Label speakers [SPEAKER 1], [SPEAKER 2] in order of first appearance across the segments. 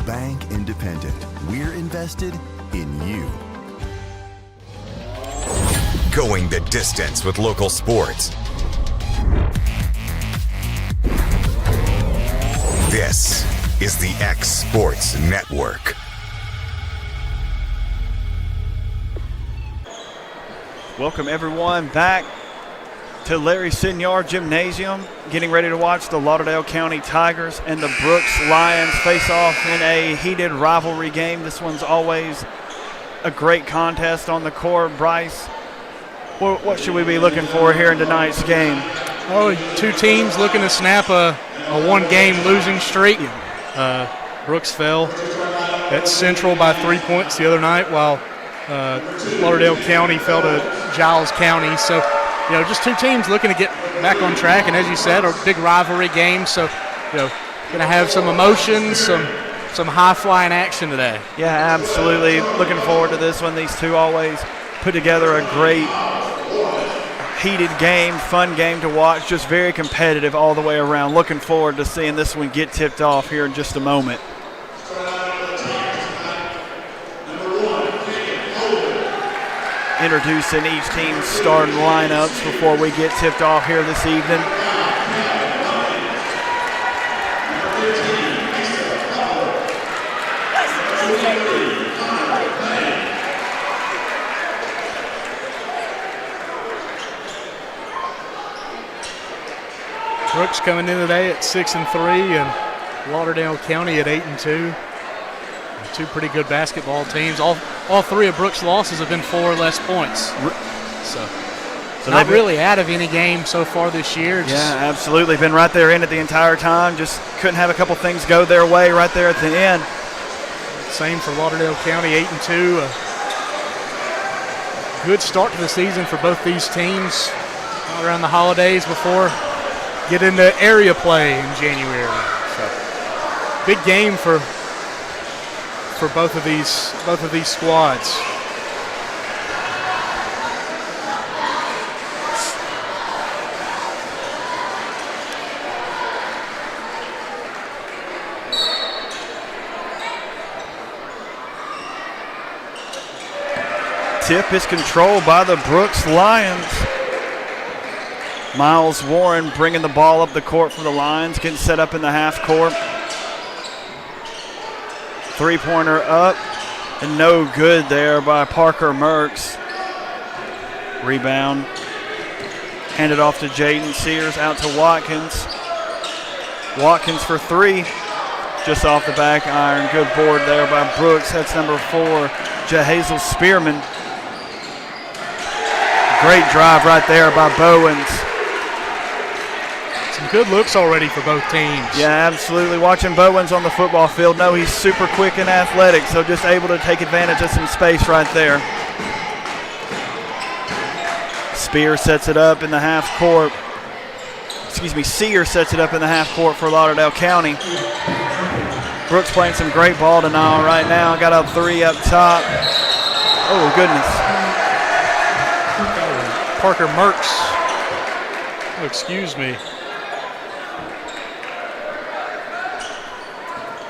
[SPEAKER 1] Bank Independent. We're invested in you.
[SPEAKER 2] Going the distance with local sports. This is the X Sports Network.
[SPEAKER 3] Welcome everyone back to Larry Sinyard Gymnasium, getting ready to watch the Lauderdale County Tigers and the Brooks Lions face off in a heated rivalry game. This one's always a great contest on the court. Bryce, what should we be looking for here in tonight's game?
[SPEAKER 4] Oh, two teams looking to snap a one-game losing streak. Brooks fell at Central by 3 points the other night, while Lauderdale County fell to Giles County. So, just two teams looking to get back on track. And as you said, a big rivalry game. So, going to have some emotions, some high-flying action today.
[SPEAKER 3] Yeah, absolutely. Looking forward to this one. These two always put together a great heated game, fun game to watch, just very competitive all the way around. Looking forward to seeing this one get tipped off here in just a moment. Introducing each team's starting lineups before we get tipped off here this evening.
[SPEAKER 4] Brooks coming in today at 6-3, and Lauderdale County at 8-2. Two pretty good basketball teams. All three of Brooks' losses have been 4 or less points. So not really out of any game so far this year.
[SPEAKER 3] Yeah, absolutely. Been right there in it the entire time. Just couldn't have a couple things go their way right there at the end.
[SPEAKER 4] Same for Lauderdale County, 8-2. Good start to the season for both these teams around the holidays before get into area play in January. So big game for both of these squads.
[SPEAKER 3] Tip is controlled by the Brooks Lions. Miles Warren bringing the ball up the court for the Lions, getting set up in the half court. Three-pointer up and no good there by Parker Merks. Rebound. Handed off to Jaden Sears, out to Watkins. Watkins for three. Just off the back iron. Good board there by Brooks. That's number 4, Jahazel Spearman. Great drive right there by Bowens.
[SPEAKER 4] Some good looks already for both teams.
[SPEAKER 3] Yeah, absolutely. Watching Bowens on the football field, know he's super quick and athletic, so just able to take advantage of some space right there. Sears sets it up in the half court for Lauderdale County. Brooks playing some great ball tonight right now. Got up 3 up top. Oh, goodness.
[SPEAKER 4] Parker Merks. Oh, excuse me.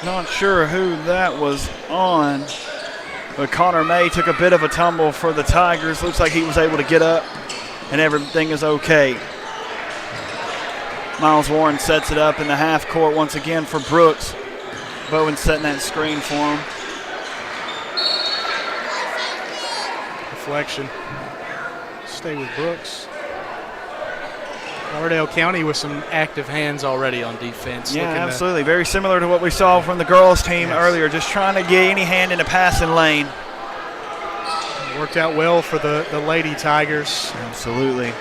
[SPEAKER 3] Not sure who that was on, but Connor May took a bit of a tumble for the Tigers. Looks like he was able to get up and everything is okay. Miles Warren sets it up in the half court once again for Brooks. Bowen setting that screen for him.
[SPEAKER 4] Deflection. Stay with Brooks. Lauderdale County with some active hands already on defense.
[SPEAKER 3] Yeah, absolutely. Very similar to what we saw from the girls team earlier, just trying to get any hand in the passing lane.
[SPEAKER 4] Worked out well for the Lady Tigers.
[SPEAKER 3] Absolutely.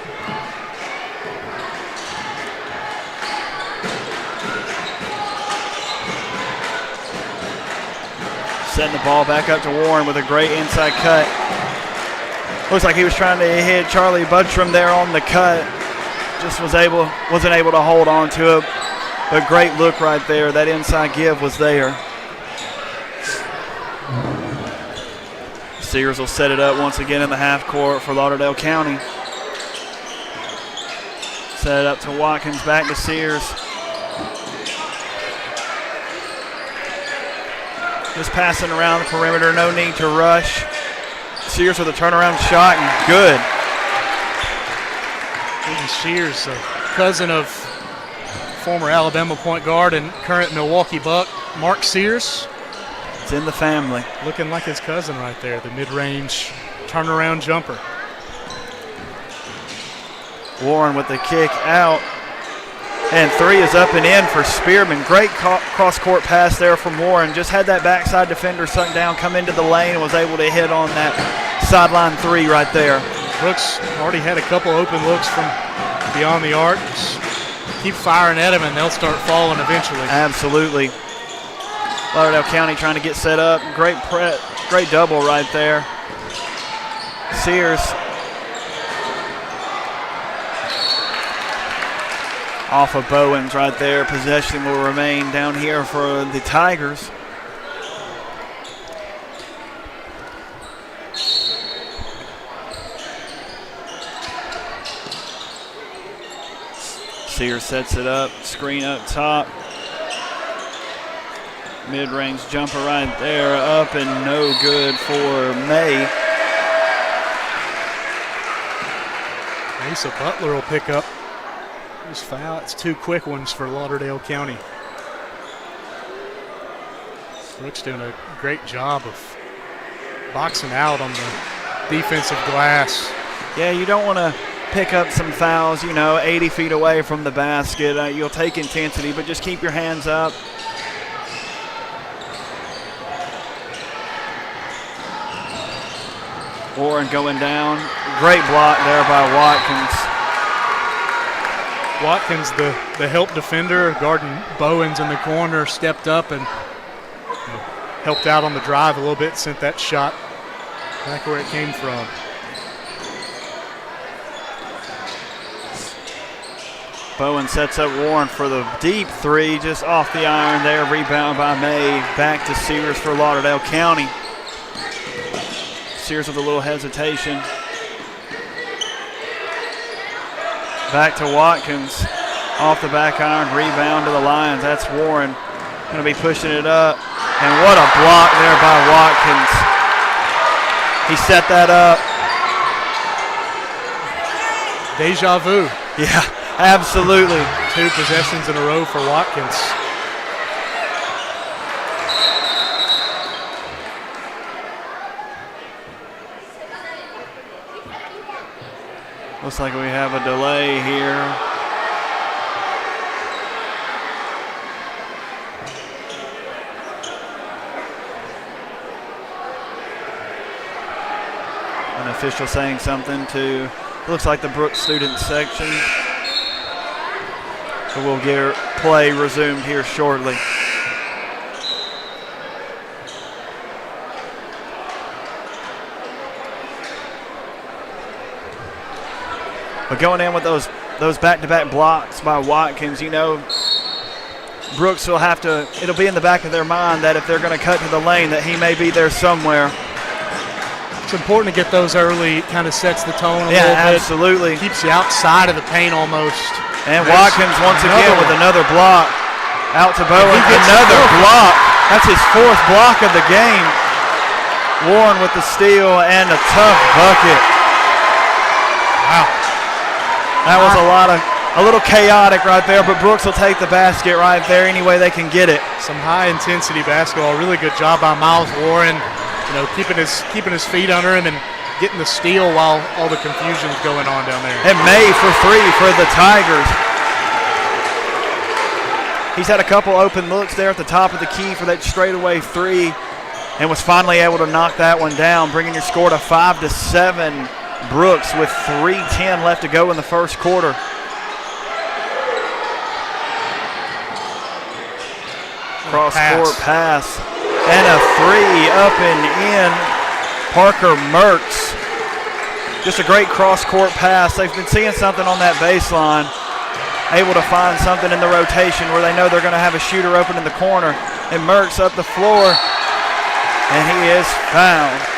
[SPEAKER 3] Setting the ball back up to Warren with a great inside cut. Looks like he was trying to hit Charlie Buttram there on the cut. Just wasn't able to hold on to it. But great look right there. That inside give was there. Sears will set it up once again in the half court for Lauderdale County. Set it up to Watkins, back to Sears. just passing around the perimeter, no need to rush. Sears with a turnaround shot, and good.
[SPEAKER 4] Aiden Shears, a cousin of former Alabama point guard and current Milwaukee Buck, Mark Sears.
[SPEAKER 3] It's in the family.
[SPEAKER 4] Looking like his cousin right there, the mid-range turnaround jumper.
[SPEAKER 3] Warren with the kick out. And three is up and in for Spearman. Great cross-court pass there from Warren. Just had that backside defender sunk down, come into the lane, and was able to hit on that sideline three right there.
[SPEAKER 4] Brooks already had a couple open looks from beyond the arc. Just keep firing at them, and they'll start falling eventually.
[SPEAKER 3] Absolutely. Lauderdale County trying to get set up. Great double right there. Sears off of Bowens right there. Possession will remain down here for the Tigers. Sears sets it up, screen up top. Mid-range jumper right there, up and no good for May.
[SPEAKER 4] Asa Butler will pick up his foul. It's two quick ones for Lauderdale County. Brooks doing a great job of boxing out on the defensive glass.
[SPEAKER 3] Yeah, you don't want to pick up some fouls, 80 feet away from the basket. You'll take intensity, but just keep your hands up. Warren going down. Great block there by Watkins.
[SPEAKER 4] Watkins, the help defender, guarding Bowens in the corner, stepped up and helped out on the drive a little bit, sent that shot back where it came from.
[SPEAKER 3] Bowen sets up Warren for the deep three, just off the iron there. Rebound by May. Back to Sears for Lauderdale County. Sears with a little hesitation. Back to Watkins. Off the back iron, rebound to the Lions. That's Warren. Going to be pushing it up. And what a block there by Watkins. He set that up.
[SPEAKER 4] Deja vu.
[SPEAKER 3] Yeah, absolutely.
[SPEAKER 4] Two possessions in a row for Watkins.
[SPEAKER 3] Looks like we have a delay here. An official saying something to, looks like the Brooks student section. So we'll get play resumed here shortly. But going in with those back-to-back blocks by Watkins, Brooks will have to, it'll be in the back of their mind that if they're going to cut to the lane that he may be there somewhere.
[SPEAKER 4] It's important to get those early, kind of sets the tone a little bit.
[SPEAKER 3] Yeah, absolutely.
[SPEAKER 4] Keeps you outside of the paint almost.
[SPEAKER 3] And Watkins once again with another block. Out to Bowen, another block. That's his fourth block of the game. Warren with the steal and a tough bucket.
[SPEAKER 4] Wow.
[SPEAKER 3] That was a little chaotic right there, but Brooks will take the basket right there any way they can get it.
[SPEAKER 4] Some high-intensity basketball. Really good job by Miles Warren, keeping his feet under him and getting the steal while all the confusion's going on down there.
[SPEAKER 3] And May for three for the Tigers. He's had a couple open looks there at the top of the key for that straightaway three and was finally able to knock that one down, bringing your score to 5-7. Brooks with 3:10 left to go in the first quarter. Cross-court pass. And a three up and in. Parker Mertz. Just a great cross-court pass. They've been seeing something on that baseline. Able to find something in the rotation where they know they're going to have a shooter open in the corner. And Mertz up the floor. And he is fouled.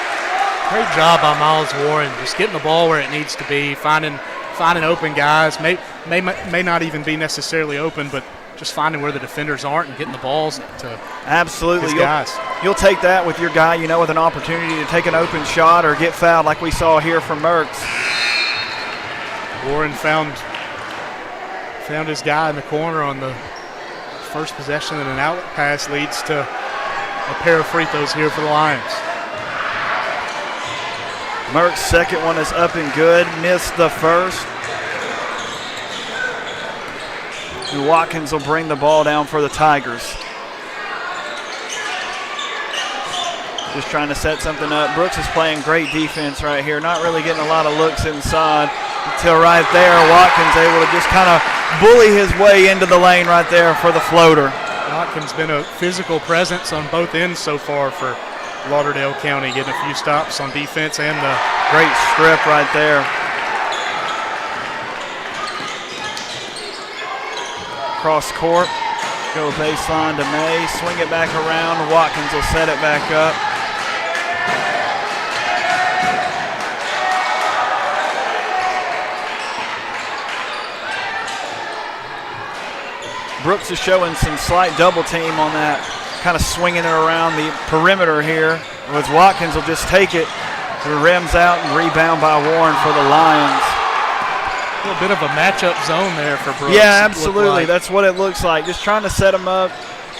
[SPEAKER 4] Great job by Miles Warren, just getting the ball where it needs to be, finding open guys. May not even be necessarily open, but just finding where the defenders aren't and getting the balls to
[SPEAKER 3] absolutely
[SPEAKER 4] his guys.
[SPEAKER 3] You'll take that with your guy, with an opportunity to take an open shot or get fouled like we saw here from Merckx.
[SPEAKER 4] Warren found his guy in the corner on the first possession, and an outlet pass leads to a pair of free throws here for the Lions.
[SPEAKER 3] Merck's second one is up and good, missed the first. And Watkins will bring the ball down for the Tigers. Just trying to set something up. Brooks is playing great defense right here, not really getting a lot of looks inside until right there Watkins able to just kind of bully his way into the lane right there for the floater.
[SPEAKER 4] Watkins been a physical presence on both ends so far for Lauderdale County, getting a few stops on defense and the
[SPEAKER 3] great strip right there. Cross court, go baseline to May, swing it back around. Watkins will set it back up. Brooks is showing some slight double team on that, kind of swinging it around the perimeter here. With Watkins will just take it, the rims out and rebound by Warren for the Lions.
[SPEAKER 4] A little bit of a matchup zone there for Brooks.
[SPEAKER 3] Yeah, absolutely. That's what it looks like. Just trying to set them up,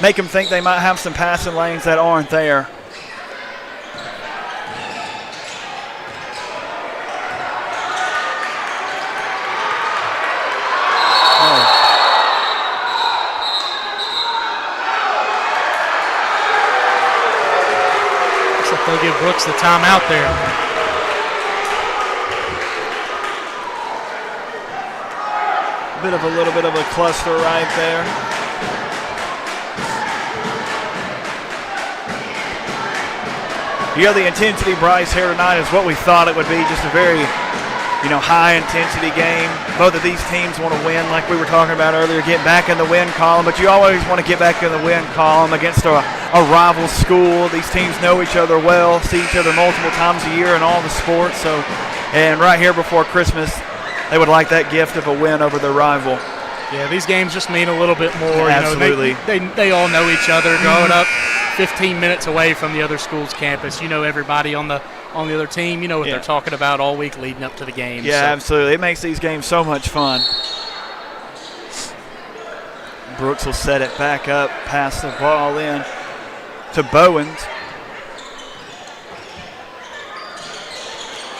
[SPEAKER 3] make them think they might have some passing lanes that aren't there.
[SPEAKER 4] They'll give Brooks the timeout there.
[SPEAKER 3] A little bit of a cluster right there. The intensity, Bryce, here tonight is what we thought it would be. Just a very, high intensity game. Both of these teams want to win, like we were talking about earlier, get back in the win column, but you always want to get back in the win column against a rival school. These teams know each other well, see each other multiple times a year in all the sports. And right here before Christmas, they would like that gift of a win over their rival.
[SPEAKER 4] Yeah, these games just mean a little bit more.
[SPEAKER 3] Absolutely.
[SPEAKER 4] They all know each other. Growing up 15 minutes away from the other school's campus, everybody on the other team. You know what they're talking about all week leading up to the game.
[SPEAKER 3] Yeah, absolutely. It makes these games so much fun. Brooks will set it back up, pass the ball in to Bowens.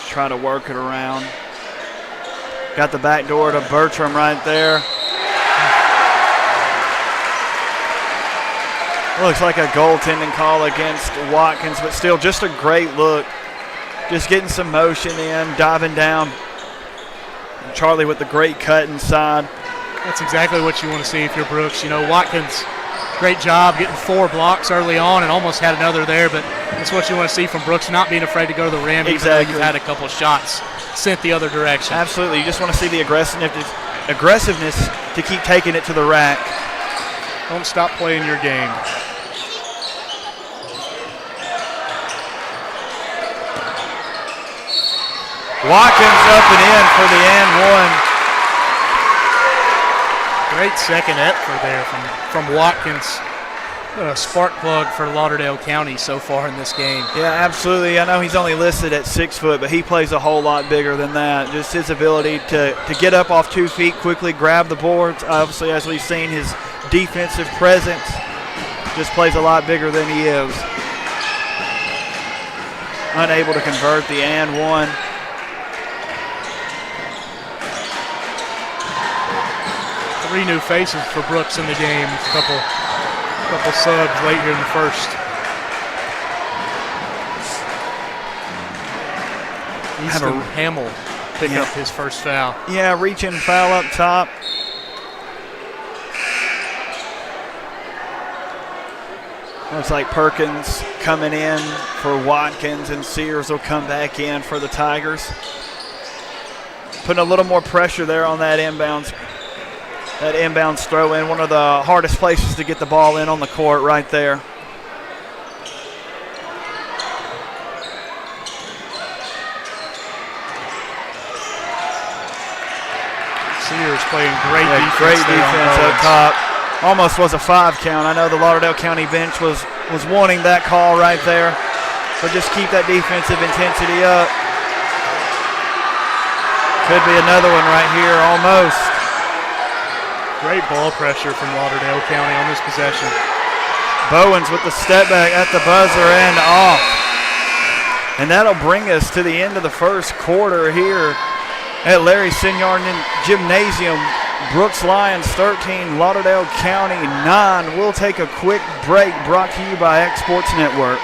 [SPEAKER 3] Try to work it around. Got the back door to Bertram right there. Looks like a goaltending call against Watkins, but still just a great look. Just getting some motion in, diving down. And Charlie with the great cut inside.
[SPEAKER 4] That's exactly what you want to see if you're Brooks. Watkins, great job getting 4 blocks early on and almost had another there, but that's what you want to see from Brooks, not being afraid to go to the rim, even though you've had a couple shots sent the other direction.
[SPEAKER 3] Absolutely. You just want to see the aggressiveness to keep taking it to the rack.
[SPEAKER 4] Don't stop playing your game.
[SPEAKER 3] Watkins up and in for the and one.
[SPEAKER 4] Great second effort there from Watkins. A spark plug for Lauderdale County so far in this game.
[SPEAKER 3] Yeah, absolutely. I know he's only listed at 6 foot, but he plays a whole lot bigger than that. Just his ability to get up off 2 feet, quickly grab the boards. Obviously, as we've seen, his defensive presence just plays a lot bigger than he is. Unable to convert the and one.
[SPEAKER 4] Three new faces for Brooks in the game. A couple subs late here in the first. Easton Hamill pick up his first foul.
[SPEAKER 3] Yeah, reaching foul up top. Looks like Perkins coming in for Watkins, and Sears will come back in for the Tigers. Putting a little more pressure there on that inbounds. That inbounds throw in, one of the hardest places to get the ball in on the court right there.
[SPEAKER 4] Sears playing great defense.
[SPEAKER 3] Great defense up top. Almost was a 5 count. I know the Lauderdale County bench was wanting that call right there. But just keep that defensive intensity up. Could be another one right here, almost.
[SPEAKER 4] Great ball pressure from Lauderdale County on this possession.
[SPEAKER 3] Bowens with the step back at the buzzer and off. And that'll bring us to the end of the first quarter here at Larry Signorn Gymnasium. Brooks Lions 13, Lauderdale County 9. We'll take a quick break, brought to you by X Sports Network.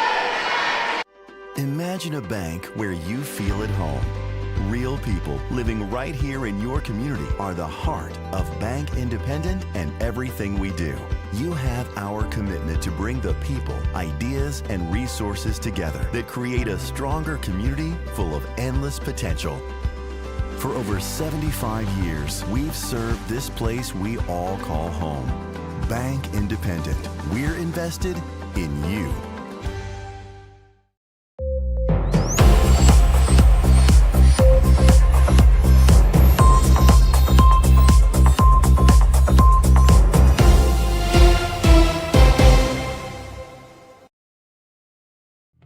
[SPEAKER 1] Imagine a bank where you feel at home. Real people living right here in your community are the heart of Bank Independent and everything we do. You have our commitment to bring the people, ideas, and resources together that create a stronger community full of endless potential. For over 75 years, we've served this place we all call home. Bank Independent. We're invested in you.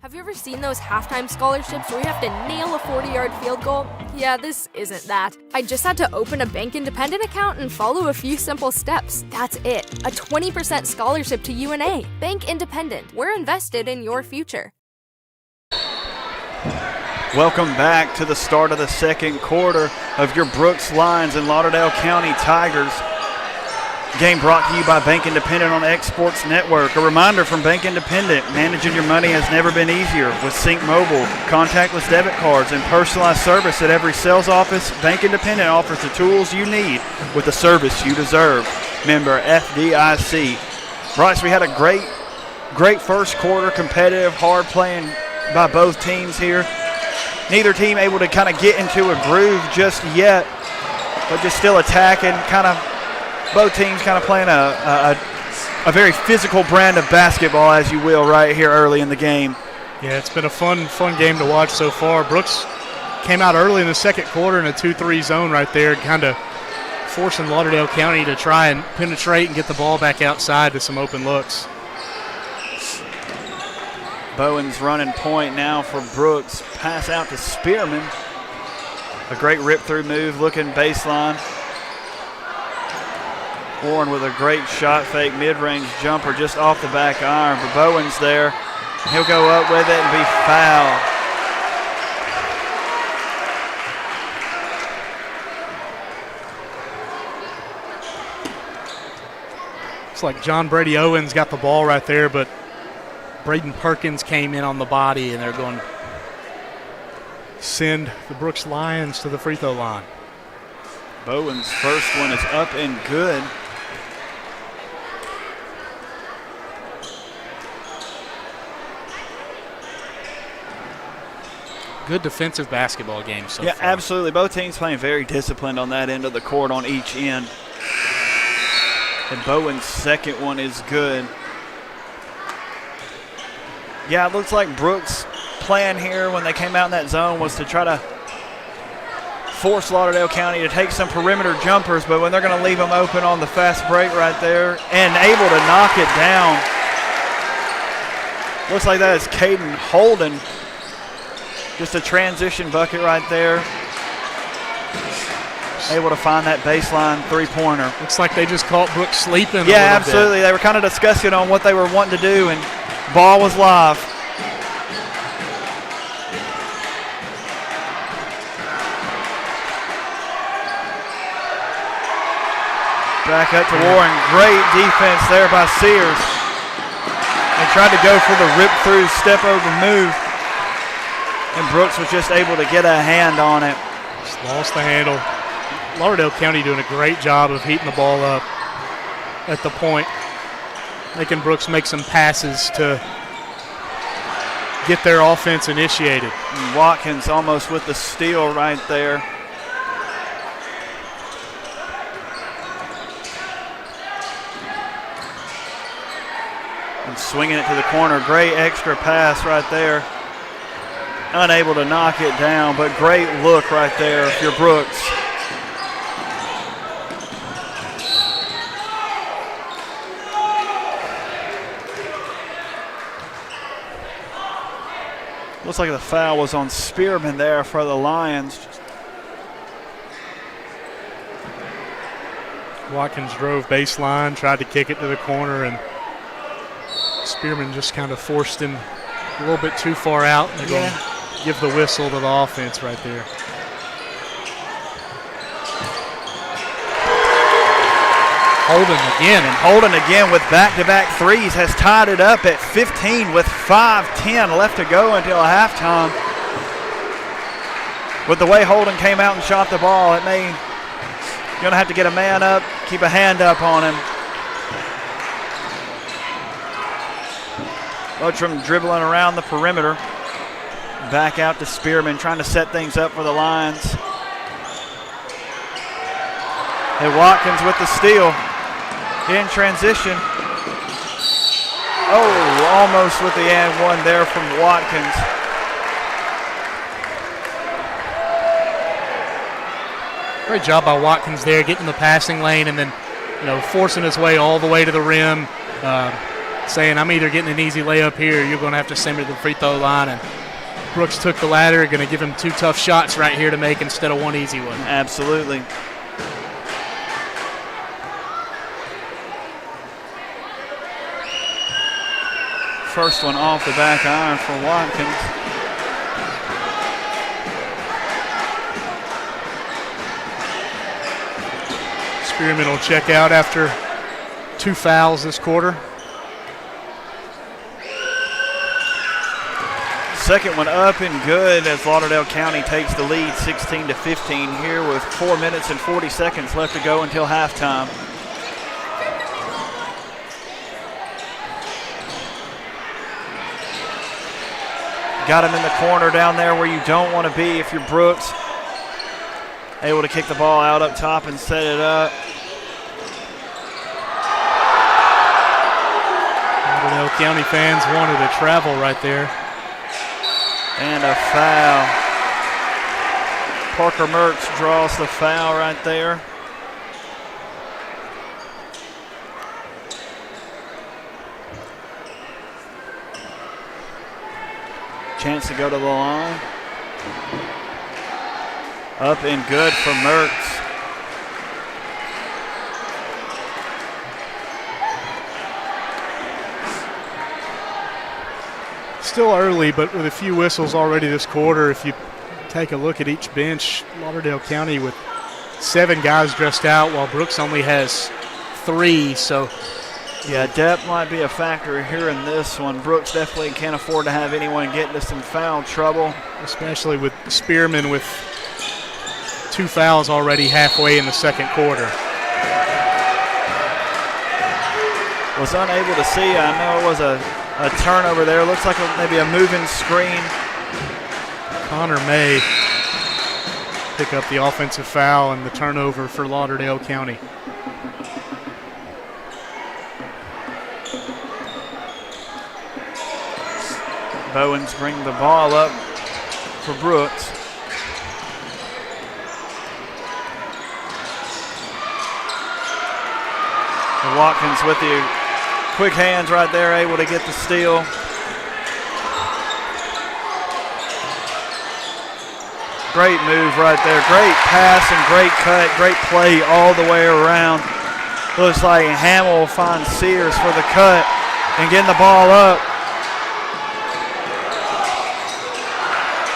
[SPEAKER 5] Have you ever seen those halftime scholarships where you have to nail a 40-yard field goal? Yeah, this isn't that. I just had to open a Bank Independent account and follow a few simple steps. That's it. A 20% scholarship to UNA. Bank Independent. We're invested in your future.
[SPEAKER 3] Welcome back to the start of the second quarter of your Brooks Lions and Lauderdale County Tigers. Game brought to you by Bank Independent on X Sports Network. A reminder from Bank Independent, managing your money has never been easier. With Sync Mobile, contactless debit cards, and personalized service at every sales office, Bank Independent offers the tools you need with the service you deserve. Member FDIC. Bryce, we had a great first quarter, competitive, hard playing by both teams here. Neither team able to kind of get into a groove just yet, but just still attacking, both teams kind of playing a very physical brand of basketball, as you will, right here early in the game.
[SPEAKER 4] Yeah, it's been a fun game to watch so far. Brooks came out early in the second quarter in a 2-3 zone right there, kind of forcing Lauderdale County to try and penetrate and get the ball back outside to some open looks.
[SPEAKER 3] Bowens running point now for Brooks. Pass out to Spearman. A great rip-through move, looking baseline. Warren with a great shot fake, mid-range jumper just off the back iron. But Bowens there. He'll go up with it and be fouled.
[SPEAKER 4] Looks like John Brady Owens got the ball right there, but Braden Perkins came in on the body, and they're going to send the Brooks Lions to the free throw line.
[SPEAKER 3] Bowens' first one is up and good.
[SPEAKER 4] Good defensive basketball game so far.
[SPEAKER 3] Absolutely. Both teams playing very disciplined on that end of the court on each end. And Bowen's second one is good. Yeah, it looks like Brooks' plan here when they came out in that zone was to try to force Lauderdale County to take some perimeter jumpers, but when they're going to leave them open on the fast break right there and able to knock it down. Looks like that is Caden Holden. Just a transition bucket right there. Able to find that baseline three-pointer.
[SPEAKER 4] Looks like they just caught Brooks sleeping.
[SPEAKER 3] Yeah, absolutely. They were kind of discussing on what they were wanting to do, and ball was live. Back up to Warren. Great defense there by Sears. They tried to go for the rip-through, step-over move, and Brooks was just able to get a hand on it.
[SPEAKER 4] Just lost the handle. Lauderdale County doing a great job of heating the ball up at the point, making Brooks make some passes to get their offense initiated.
[SPEAKER 3] And Watkins almost with the steal right there. And swinging it to the corner. Great extra pass right there. Unable to knock it down, but great look right there if you're Brooks. Looks like the foul was on Spearman there for the Lions.
[SPEAKER 4] Watkins drove baseline, tried to kick it to the corner, and Spearman just kind of forced him a little bit too far out. They're going to give the whistle to the offense right there.
[SPEAKER 3] Holden again with back-to-back threes has tied it up at 15 with 5:10 left to go until halftime. With the way Holden came out and shot the ball, you're going to have to get a man up, keep a hand up on him. Lutram dribbling around the perimeter. Back out to Spearman, trying to set things up for the Lions. And Watkins with the steal. In transition. Oh, almost with the and one there from Watkins.
[SPEAKER 4] Great job by Watkins there, getting the passing lane and then, forcing his way all the way to the rim, saying, I'm either getting an easy layup here or you're going to have to send me to the free throw line. And Brooks took the ladder, going to give him 2 tough shots right here to make instead of 1 easy one.
[SPEAKER 3] Absolutely. First one off the back iron for Watkins.
[SPEAKER 4] Spearman will check out after 2 fouls this quarter.
[SPEAKER 3] Second one up and good as Lauderdale County takes the lead 16-15 here with 4 minutes and 40 seconds left to go until halftime. Got him in the corner down there where you don't want to be if you're Brooks. Able to kick the ball out up top and set it up.
[SPEAKER 4] Lauderdale County fans wanted to travel right there.
[SPEAKER 3] And a foul. Parker Mertz draws the foul right there. Chance to go to the line. Up and good for Mertz.
[SPEAKER 4] Still early, but with a few whistles already this quarter, if you take a look at each bench, Lauderdale County with 7 guys dressed out while Brooks only has 3, so
[SPEAKER 3] yeah, depth might be a factor here in this one. Brooks definitely can't afford to have anyone get into some foul trouble.
[SPEAKER 4] Especially with Spearman with 2 fouls already halfway in the second quarter.
[SPEAKER 3] Was unable to see. I know it was a turnover there. Looks like maybe a moving screen.
[SPEAKER 4] Connor May pick up the offensive foul and the turnover for Lauderdale County.
[SPEAKER 3] Bowens bring the ball up for Brooks. And Watkins with the quick hands right there, able to get the steal. Great move right there. Great pass and great cut. Great play all the way around. Looks like Hamill will find Sears for the cut and getting the ball up.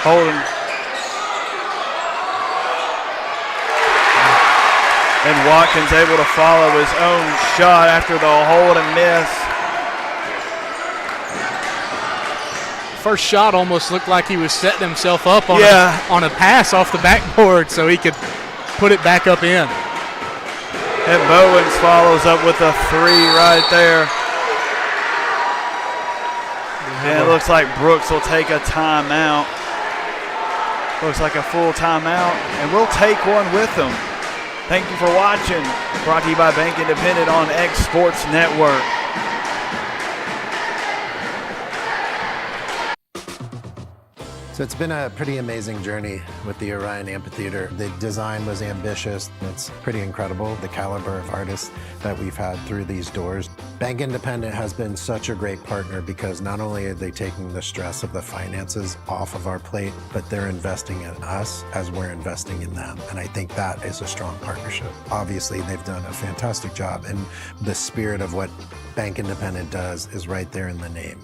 [SPEAKER 3] Holden. And Watkins able to follow his own shot after the hold and miss.
[SPEAKER 4] First shot almost looked like he was setting himself up on, on a pass off the backboard so he could put it back up in.
[SPEAKER 3] And Bowens follows up with a 3 right there. And it looks like Brooks will take a timeout. Looks like a full timeout, and we'll take one with them. Thank you for watching. Brought to you by Bank Independent on X Sports Network.
[SPEAKER 6] So it's been a pretty amazing journey with the Orion Amphitheater. The design was ambitious. It's pretty incredible, the caliber of artists that we've had through these doors. Bank Independent has been such a great partner because not only are they taking the stress of the finances off of our plate, but they're investing in us as we're investing in them. And I think that is a strong partnership. Obviously, they've done a fantastic job, and the spirit of what Bank Independent does is right there in the name.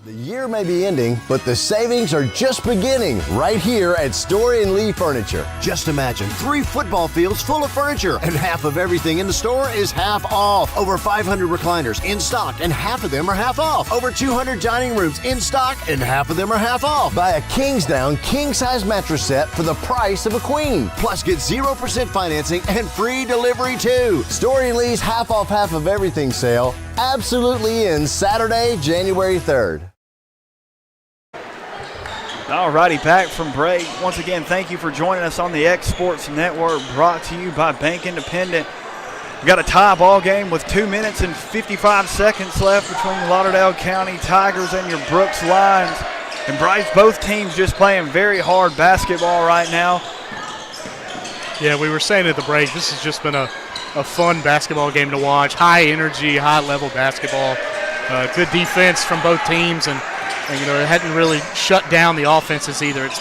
[SPEAKER 7] The year may be ending, but the savings are just beginning right here at Story & Lee Furniture. Just imagine 3 football fields full of furniture, and half of everything in the store is half off. Over 500 recliners in stock, and half of them are half off. Over 200 dining rooms in stock, and half of them are half off. Buy a Kingsdown king-size mattress set for the price of a queen. Plus, get 0% financing and free delivery too. Story & Lee's half off half of everything sale absolutely ends Saturday, January 3rd.
[SPEAKER 3] Alrighty, back from break. Once again, thank you for joining us on the X Sports Network, brought to you by Bank Independent. We got a tie ball game with 2 minutes and 55 seconds left between Lauderdale County Tigers and your Brooks Lions. And Bryce, both teams just playing very hard basketball right now.
[SPEAKER 4] Yeah, we were saying at the break, this has just been a fun basketball game to watch. High energy, high level basketball. Good defense from both teams, and it hadn't really shut down the offenses either. It's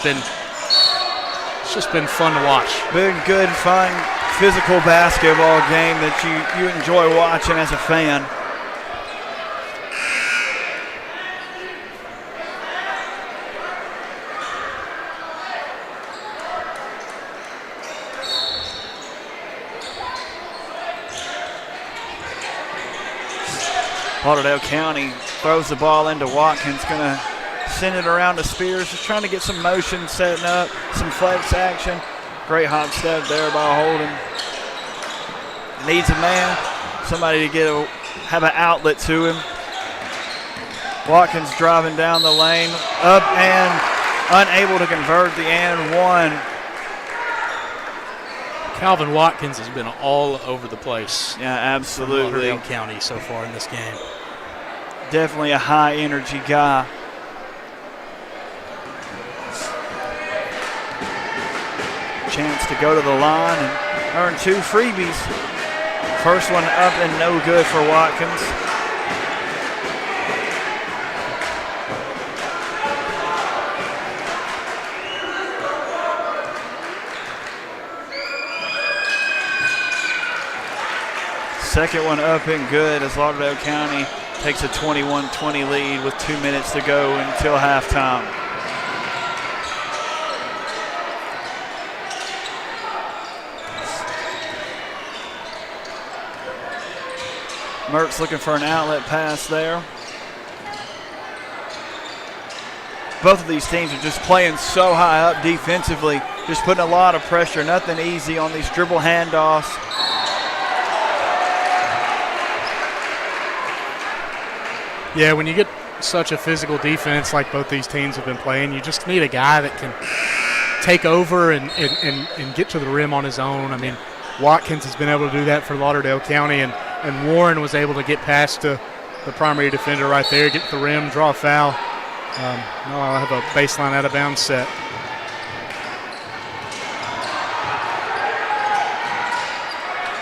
[SPEAKER 4] just been fun to watch.
[SPEAKER 3] Been good, fun, physical basketball game that you enjoy watching as a fan. Lauderdale County throws the ball into Watkins, going to send it around to Spears, just trying to get some motion setting up, some flex action. Great hop step there by Holden. Needs a man, somebody to have an outlet to him. Watkins driving down the lane, up and unable to convert the and one.
[SPEAKER 4] Calvin Watkins has been all over the place.
[SPEAKER 3] Yeah, absolutely.
[SPEAKER 4] Lauderdale County so far in this game.
[SPEAKER 3] Definitely a high energy guy. Chance to go to the line and earn 2 freebies. First one up and no good for Watkins. Second one up and good as Lauderdale County takes a 21-20 lead with 2 minutes to go until halftime. Mertz looking for an outlet pass there. Both of these teams are just playing so high up defensively, just putting a lot of pressure, nothing easy on these dribble handoffs.
[SPEAKER 4] Yeah, when you get such a physical defense like both these teams have been playing, you just need a guy that can take over and get to the rim on his own. I mean, Watkins has been able to do that for Lauderdale County, and Warren was able to get past the primary defender right there, get to the rim, draw a foul. Now I'll have a baseline out of bounds set.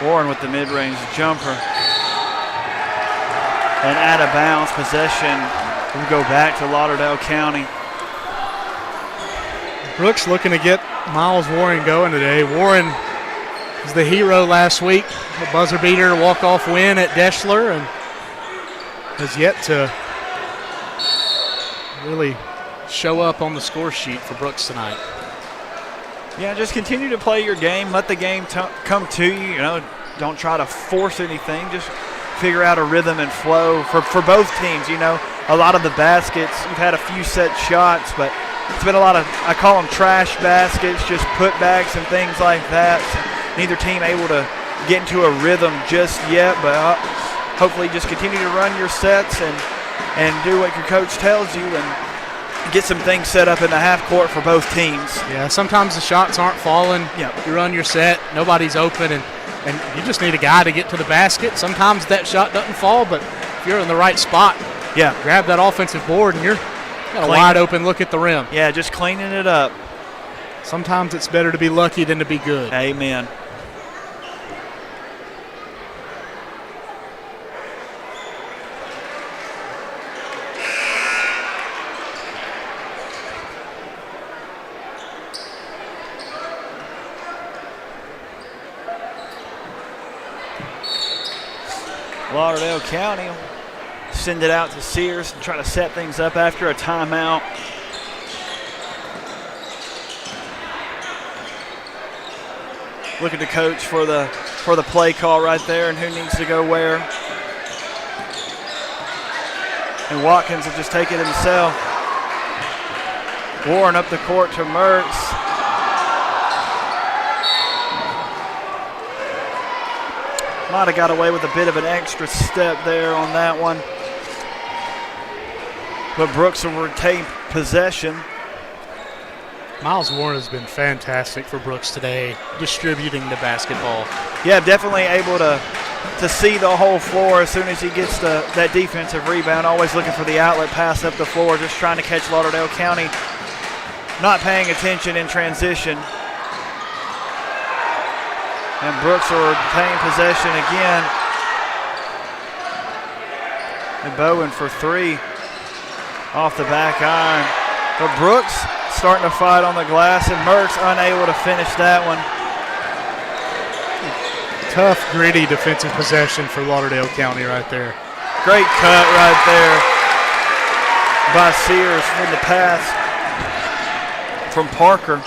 [SPEAKER 3] Warren with the mid-range jumper. And out of bounds possession will go back to Lauderdale County.
[SPEAKER 4] Brooks looking to get Miles Warren going today. Warren was the hero last week, the buzzer beater walk-off win at Deschler, and has yet to really show up on the score sheet for Brooks tonight.
[SPEAKER 3] Yeah, just continue to play your game. Let the game come to you. Don't try to force anything. Just figure out a rhythm and flow for both teams. A lot of the baskets, you've had a few set shots, but it's been a lot of, I call them trash baskets, just putbacks and things like that. So neither team able to get into a rhythm just yet, but hopefully just continue to run your sets and do what your coach tells you and get some things set up in the half court for both teams.
[SPEAKER 4] Yeah, sometimes the shots aren't falling.
[SPEAKER 3] Yeah.
[SPEAKER 4] You run your set, nobody's open, and you just need a guy to get to the basket. Sometimes that shot doesn't fall, but if you're in the right spot,
[SPEAKER 3] yeah,
[SPEAKER 4] grab that offensive board and you're Got a wide open look at the rim.
[SPEAKER 3] Yeah, just cleaning it up.
[SPEAKER 4] Sometimes it's better to be lucky than to be good.
[SPEAKER 3] Amen. Lauderdale County will send it out to Sears and try to set things up after a timeout. Looking to coach for the play call right there and who needs to go where. And Watkins will just take it himself. Warren up the court to Mertz. Might have got away with a bit of an extra step there on that one. But Brooks will retain possession.
[SPEAKER 4] Miles Warren has been fantastic for Brooks today, distributing the basketball.
[SPEAKER 3] Yeah, definitely able to see the whole floor as soon as he gets that defensive rebound. Always looking for the outlet pass up the floor, just trying to catch Lauderdale County. Not paying attention in transition. And Brooks will retain possession again. And Bowen for three off the back iron. But Brooks starting to fight on the glass, and Mertz unable to finish that one.
[SPEAKER 4] Tough, gritty defensive possession for Lauderdale County right there.
[SPEAKER 3] Great cut right there by Sears from the pass from Parker.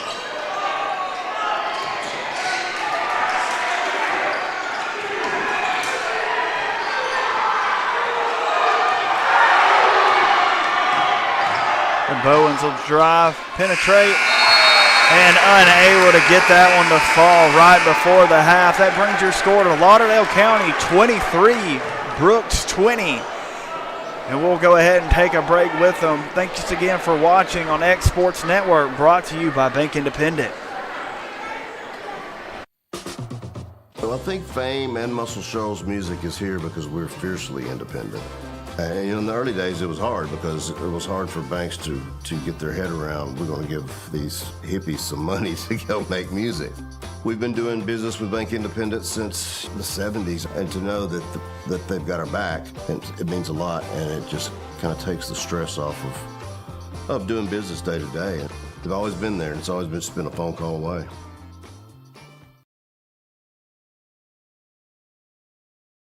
[SPEAKER 3] And Bowens will drive, penetrate, and unable to get that one to fall right before the half. That brings your score to Lauderdale County 23, Brooks 20. And we'll go ahead and take a break with them. Thanks again for watching on X Sports Network, brought to you by Bank Independent.
[SPEAKER 8] Well, I think Fame and Muscle Shoals music is here because we're fiercely independent. And in the early days, it was hard because it was hard for banks to get their head around, we're going to give these hippies some money to go make music. We've been doing business with Bank Independent since the 70s, and to know that they've got our back, it means a lot, and it just kind of takes the stress off of doing business day to day. They've always been there, and it's always just been a phone call away.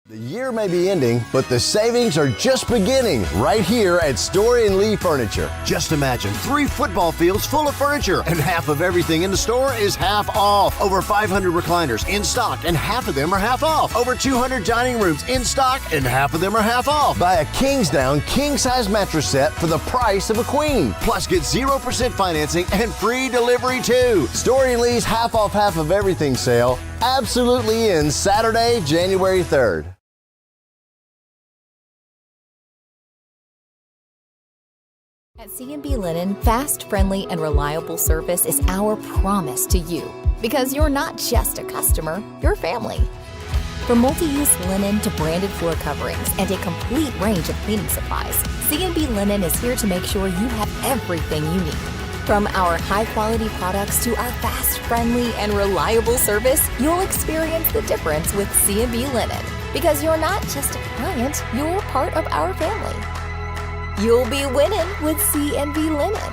[SPEAKER 7] The year may be ending, but the savings are just beginning right here at Story and Lee Furniture. Just imagine 3 football fields full of furniture, and half of everything in the store is half off. Over 500 recliners in stock, and half of them are half off. Over 200 dining rooms in stock, and half of them are half off. Buy a Kingsdown king-size mattress set for the price of a queen. Plus, get 0% financing and free delivery too. Story and Lee's half off half of everything sale absolutely ends Saturday, January 3rd.
[SPEAKER 9] At C&B Linen, fast, friendly, and reliable service is our promise to you. Because you're not just a customer, you're family. From multi-use linen to branded floor coverings and a complete range of cleaning supplies, C&B Linen is here to make sure you have everything you need. From our high-quality products to our fast, friendly, and reliable service, you'll experience the difference with C&B Linen. Because you're not just a client, you're part of our family. You'll be winning with C&B Linen.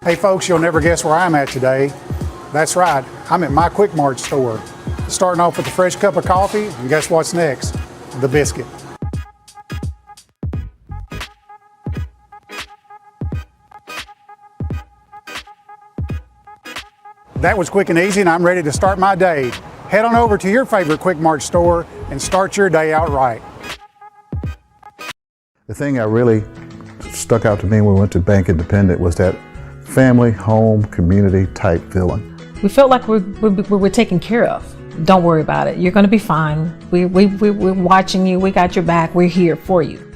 [SPEAKER 10] Hey folks, you'll never guess where I'm at today. That's right, I'm at my Quick Mart store. Starting off with a fresh cup of coffee, and guess what's next? The biscuit. That was quick and easy, and I'm ready to start my day. Head on over to your favorite Quick Mart store and start your day out right.
[SPEAKER 11] The thing that really stuck out to me when we went to Bank Independent was that family, home, community type feeling.
[SPEAKER 12] We felt like we were taken care of. Don't worry about it. You're going to be fine. We're watching you. We got your back. We're here for you.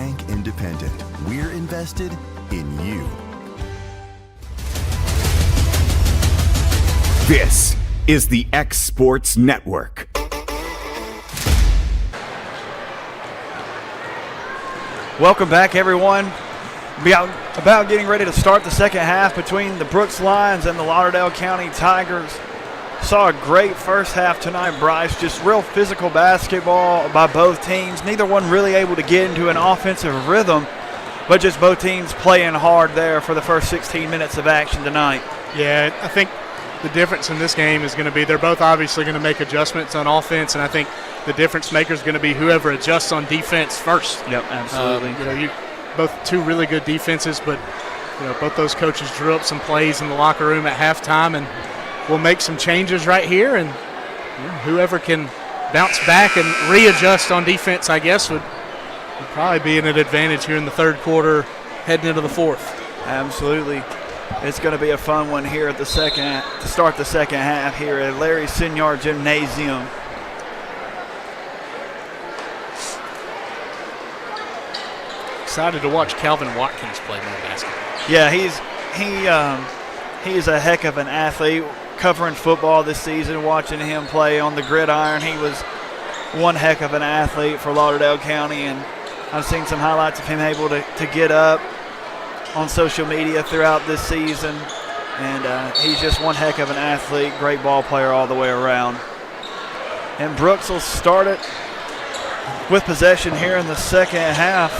[SPEAKER 1] Bank Independent. We're invested in you.
[SPEAKER 2] This is the X Sports Network.
[SPEAKER 3] Welcome back, everyone. About getting ready to start the second half between the Brooks Lions and the Lauderdale County Tigers. Saw a great first half tonight, Bryce. Just real physical basketball by both teams. Neither one really able to get into an offensive rhythm, but just both teams playing hard there for the first 16 minutes of action tonight.
[SPEAKER 4] Yeah, I think the difference in this game is going to be they're both obviously going to make adjustments on offense, and I think the difference maker is going to be whoever adjusts on defense first.
[SPEAKER 3] Yep, absolutely.
[SPEAKER 4] You both two really good defenses, but both those coaches drew up some plays in the locker room at halftime, and we'll make some changes right here, and whoever can bounce back and readjust on defense, I guess, would probably be in an advantage here in the third quarter, heading into the fourth.
[SPEAKER 3] Absolutely. It's going to be a fun one here at to start the second half here at Larry Senior Gymnasium.
[SPEAKER 4] Excited to watch Calvin Watkins play more basketball.
[SPEAKER 3] Yeah, he is a heck of an athlete. Covering football this season, watching him play on the gridiron, he was one heck of an athlete for Lauderdale County, and I've seen some highlights of him able to get up on social media throughout this season, and he's just one heck of an athlete, great ball player all the way around. And Brooks will start it with possession here in the second half.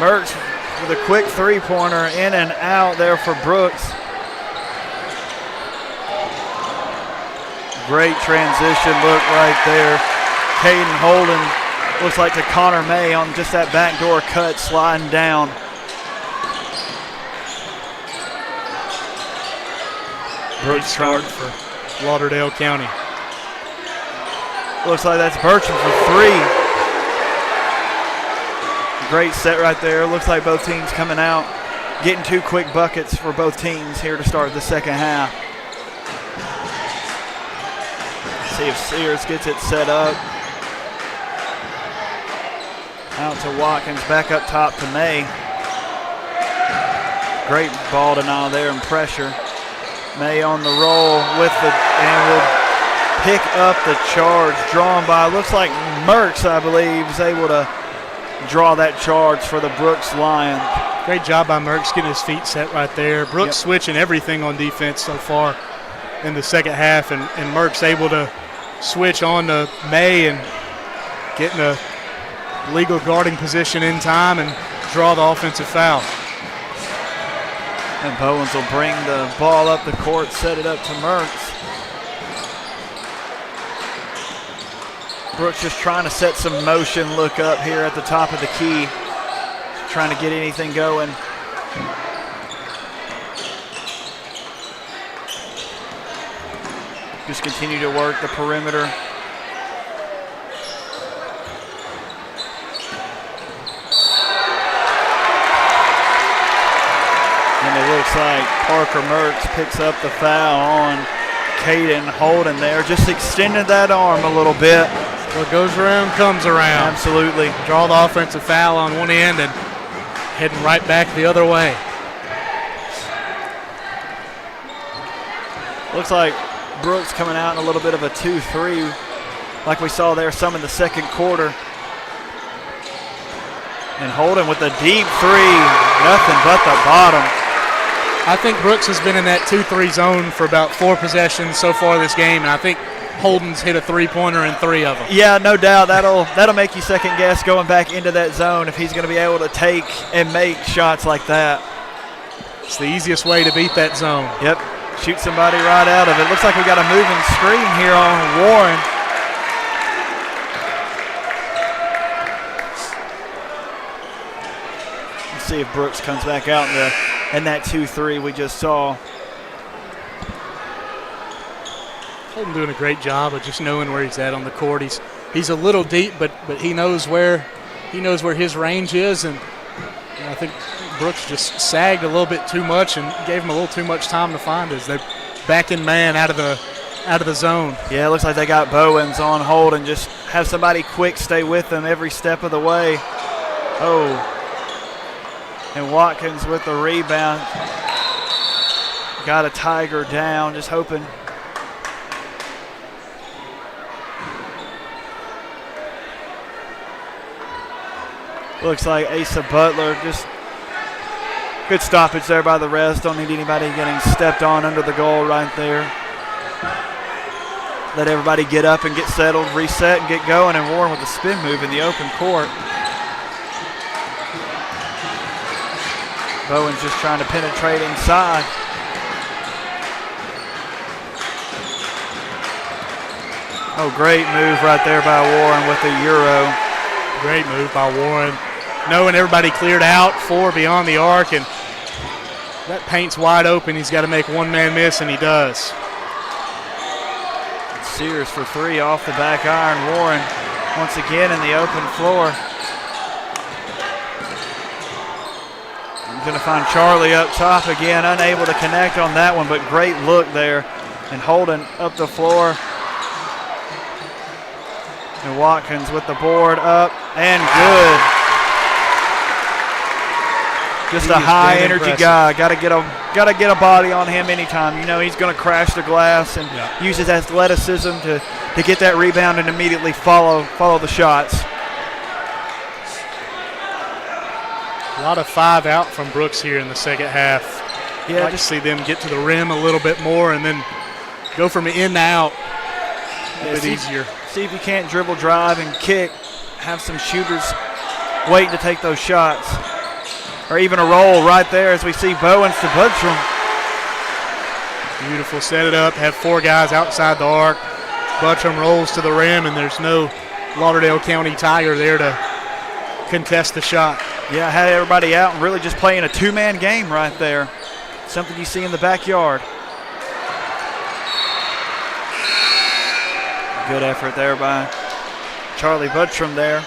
[SPEAKER 3] Mertz with a quick three-pointer in and out there for Brooks. Great transition look right there. Caden Holden looks like to Connor May on just that backdoor cut, sliding down.
[SPEAKER 4] Brooks start for Lauderdale County.
[SPEAKER 3] Looks like that's Bertram for three. Great set right there. Looks like both teams coming out, getting two quick buckets for both teams here to start the second half. See if Sears gets it set up. Out to Watkins, back up top to May. Great ball denial there and pressure. May on the roll and will pick up the charge drawn by, looks like Mertz, I believe, is able to draw that charge for the Brooks Lions.
[SPEAKER 4] Great job by Mertz getting his feet set right there. Brooks switching everything on defense so far in the second half, and Mertz able to switch on to May and get in a legal guarding position in time and draw the offensive foul.
[SPEAKER 3] And Bowens will bring the ball up the court, set it up to Mertz. Brooks just trying to set some motion, look up here at the top of the key, trying to get anything going. Just continue to work the perimeter. And it looks like Parker Mertz picks up the foul on Caden Holden there. Just extended that arm a little bit.
[SPEAKER 4] What goes around comes around.
[SPEAKER 3] Absolutely.
[SPEAKER 4] Draw the offensive foul on one end and heading right back the other way.
[SPEAKER 3] Looks like Brooks coming out in a little bit of a 2-3 like we saw there some in the second quarter. And Holden with a deep three, nothing but the bottom.
[SPEAKER 4] I think Brooks has been in that 2-3 zone for about 4 possessions so far this game, and I think Holden's hit a three-pointer in 3 of them.
[SPEAKER 3] Yeah, no doubt. That'll make you second guess going back into that zone if he's going to be able to take and make shots like that.
[SPEAKER 4] It's the easiest way to beat that zone.
[SPEAKER 3] Yep, shoot somebody right out of it. Looks like we got a moving screen here on Warren. Let's see if Brooks comes back out in that 2-3 we just saw.
[SPEAKER 4] Holden doing a great job of just knowing where he's at on the court. He's a little deep, but he knows where his range is, and I think Brooks just sagged a little bit too much and gave him a little too much time to find as they back in man out of the zone.
[SPEAKER 3] Yeah, it looks like they got Bowens on Holden, just have somebody quick stay with them every step of the way. Oh, and Watkins with the rebound. Got a Tiger down, just hoping. Looks like Asa Butler, just good stoppage there by the refs. Don't need anybody getting stepped on under the goal right there. Let everybody get up and get settled, reset, and get going, and Warren with a spin move in the open court. Bowen's just trying to penetrate inside. Oh, great move right there by Warren with the Euro.
[SPEAKER 4] Great move by Warren. Knowing everybody cleared out, 4 beyond the arc, and that paint's wide open. He's got to make one man miss, and he does.
[SPEAKER 3] Sears for 3 off the back iron. Warren once again in the open floor. I'm going to find Charlie up top again, unable to connect on that one, but great look there. And Holden up the floor. And Watkins with the board up and good. Just a high energy guy. Got to get a body on him anytime. You know he's going to crash the glass and use his athleticism to get that rebound and immediately follow the shots.
[SPEAKER 4] A lot of 5 out from Brooks here in the second half. Yeah, I just see them get to the rim a little bit more and then go from in to out a bit easier.
[SPEAKER 3] See if you can't dribble, drive, and kick. Have some shooters waiting to take those shots. Or even a roll right there as we see Bowens to Budstrom.
[SPEAKER 4] Beautiful, set it up, have 4 guys outside the arc. Budstrom rolls to the rim, and there's no Lauderdale County Tiger there to contest the shot.
[SPEAKER 3] Yeah, had everybody out and really just playing a 2-man game right there. Something you see in the backyard. Good effort there by Charlie Budstrom there.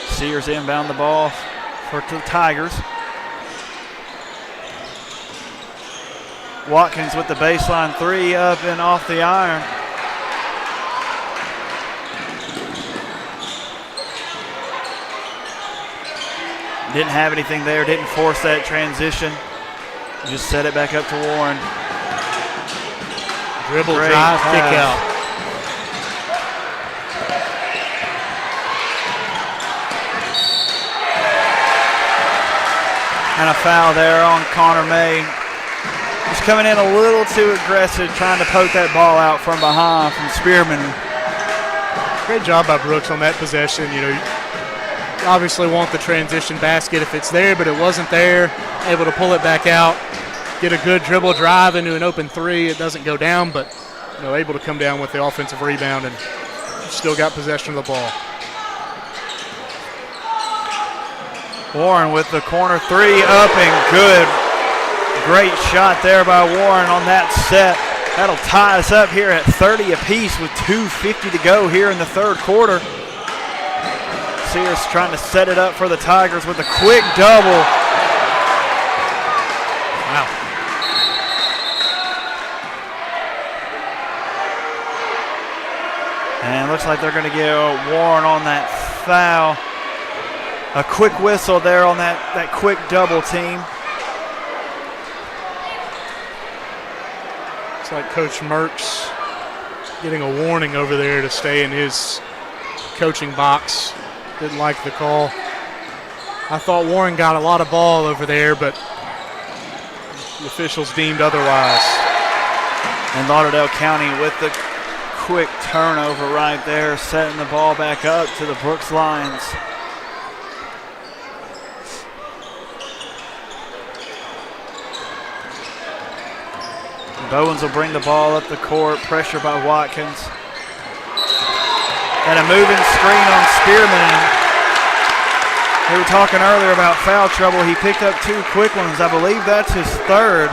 [SPEAKER 3] Sears inbound the ball for the Tigers. Watkins with the baseline 3 up and off the iron. Didn't have anything there, didn't force that transition. Just set it back up to Warren.
[SPEAKER 4] Dribble, drive, kick out.
[SPEAKER 3] And a foul there on Connor May. Just coming in a little too aggressive, trying to poke that ball out from behind from Spearman.
[SPEAKER 4] Great job by Brooks on that possession. You know, you obviously want the transition basket if it's there, but it wasn't there. Able to pull it back out, get a good dribble drive into an open 3. It doesn't go down, but you know, able to come down with the offensive rebound and still got possession of the ball.
[SPEAKER 3] Warren with the corner 3 up and good. Great shot there by Warren on that set. That'll tie us up here at 30 apiece with 2:50 to go here in the third quarter. Sears trying to set it up for the Tigers with a quick double. Wow. And it looks like they're going to get Warren on that foul. A quick whistle there on that quick double team.
[SPEAKER 4] It's like Coach Merckx getting a warning over there to stay in his coaching box. Didn't like the call. I thought Warren got a lot of ball over there, but the officials deemed otherwise.
[SPEAKER 3] And Lauderdale County with the quick turnover right there, setting the ball back up to the Brooks Lions. Bowens will bring the ball up the court, pressure by Watkins. And a moving screen on Spearman. We were talking earlier about foul trouble. He picked up 2 quick ones. I believe that's his 3rd.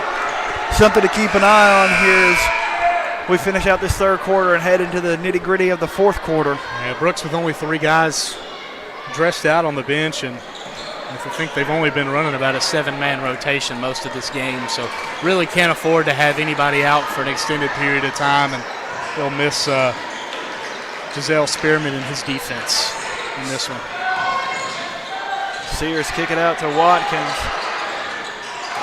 [SPEAKER 3] Something to keep an eye on here as we finish out this third quarter and head into the nitty-gritty of the fourth quarter.
[SPEAKER 4] Yeah, Brooks with only 3 guys dressed out on the bench, and I think they've only been running about a 7-man rotation most of this game, so really can't afford to have anybody out for an extended period of time, and they'll miss Giselle Spearman and his defense in this one.
[SPEAKER 3] Sears kick it out to Watkins.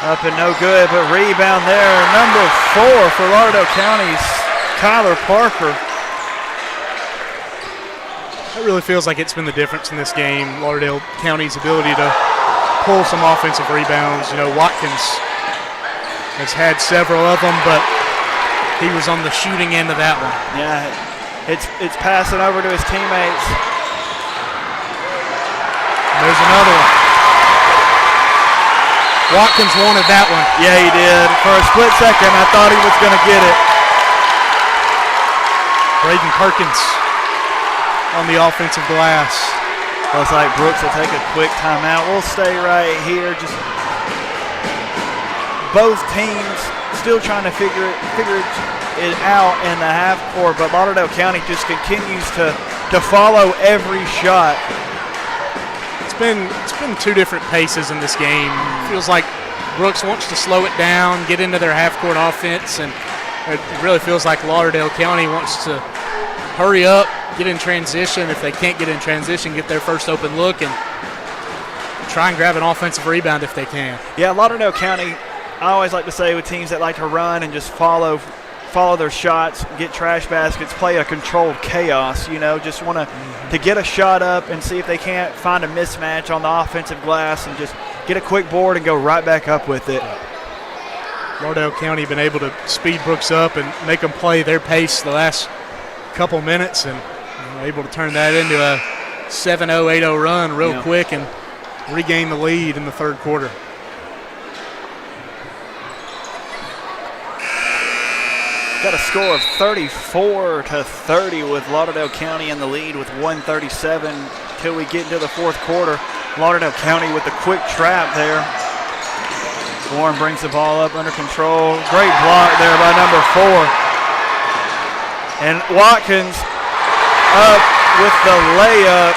[SPEAKER 3] Up and no good, but rebound there. Number 4 for Lauderdale County's Kyler Parker.
[SPEAKER 4] It really feels like it's been the difference in this game. Lauderdale County's ability to pull some offensive rebounds. You know, Watkins has had several of them, but he was on the shooting end of that one.
[SPEAKER 3] Yeah, it's passing over to his teammates.
[SPEAKER 4] There's another one. Watkins wanted that one.
[SPEAKER 3] Yeah, he did. For a split second, I thought he was going to get it.
[SPEAKER 4] Braden Perkins on the offensive glass.
[SPEAKER 3] Looks like Brooks will take a quick timeout. We'll stay right here. Just both teams still trying to figure it out in the half court, but Lauderdale County just continues to follow every shot.
[SPEAKER 4] It's been two different paces in this game. It feels like Brooks wants to slow it down, get into their half-court offense, and it really feels like Lauderdale County wants to hurry up, get in transition. If they can't get in transition, get their first open look and try and grab an offensive rebound if they can.
[SPEAKER 3] Yeah, Lauderdale County, I always like to say with teams that like to run and just follow their shots, get trash baskets, play a controlled chaos, you know, just want to get a shot up and see if they can't find a mismatch on the offensive glass and just get a quick board and go right back up with it.
[SPEAKER 4] Lauderdale County been able to speed Brooks up and make them play their pace the last couple minutes, and able to turn that into a 7-0, 8-0 run real quick and regain the lead in the third quarter.
[SPEAKER 3] Got a score of 34-30 with Lauderdale County in the lead with 1:37 till we get into the fourth quarter. Lauderdale County with the quick trap there. Warren brings the ball up under control. Great block there by number 4. And Watkins up with the layup.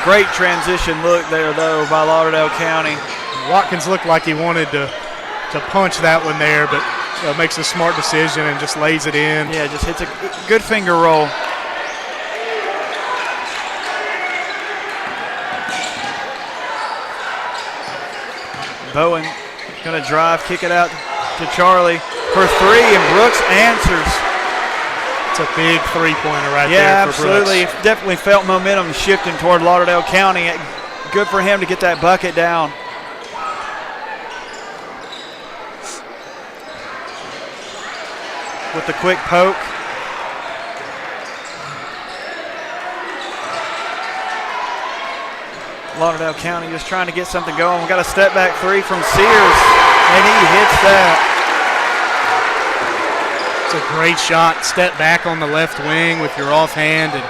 [SPEAKER 3] Great transition look there, though, by Lauderdale County.
[SPEAKER 4] Watkins looked like he wanted to punch that one there, but makes a smart decision and just lays it in.
[SPEAKER 3] Yeah, just hits a good finger roll. Bowen going to drive, kick it out to Charlie for 3, and Brooks answers.
[SPEAKER 4] It's a big three-pointer right there for
[SPEAKER 3] absolutely.
[SPEAKER 4] Brooks.
[SPEAKER 3] Definitely felt momentum shifting toward Lauderdale County. Good for him to get that bucket down. With the quick poke. Lauderdale County just trying to get something going. We got a step back 3 from Sears, and he hits that.
[SPEAKER 4] It's a great shot. Step back on the left wing with your offhand and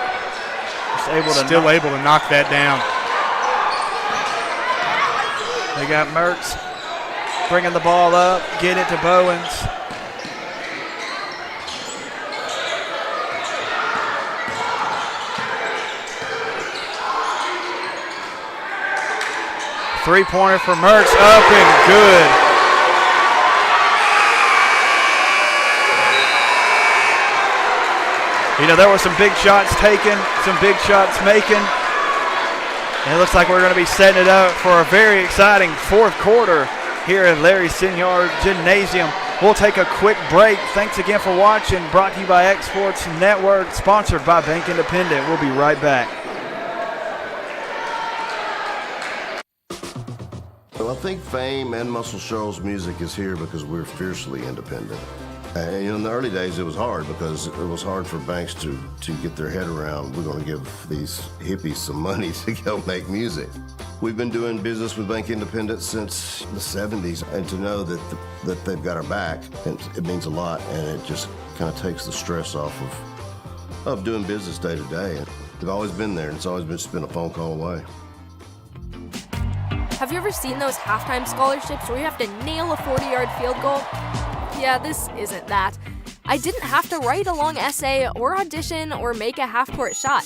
[SPEAKER 4] still able to knock that down.
[SPEAKER 3] They got Mertz bringing the ball up, get it to Bowens. Three-pointer for Mertz, up and good. You know, there were some big shots taken, some big shots making. And it looks like we're going to be setting it up for a very exciting fourth quarter here at Larry Sinyard Gymnasium. We'll take a quick break. Thanks again for watching. Brought to you by X Sports Network, sponsored by Bank Independent. We'll be right back.
[SPEAKER 8] Well, I think Fame and Muscle Shoals music is here because we're fiercely independent. And in the early days, it was hard because it was hard for banks to get their head around, we're going to give these hippies some money to go make music. We've been doing business with Bank Independent since the 70s, and to know that they've got our back, it means a lot, and it just kind of takes the stress off of doing business day to day. They've always been there, and it's always just been a phone call away.
[SPEAKER 5] Have you ever seen those halftime scholarships where you have to nail a 40-yard field goal? Yeah, this isn't that. I didn't have to write a long essay or audition or make a half-court shot.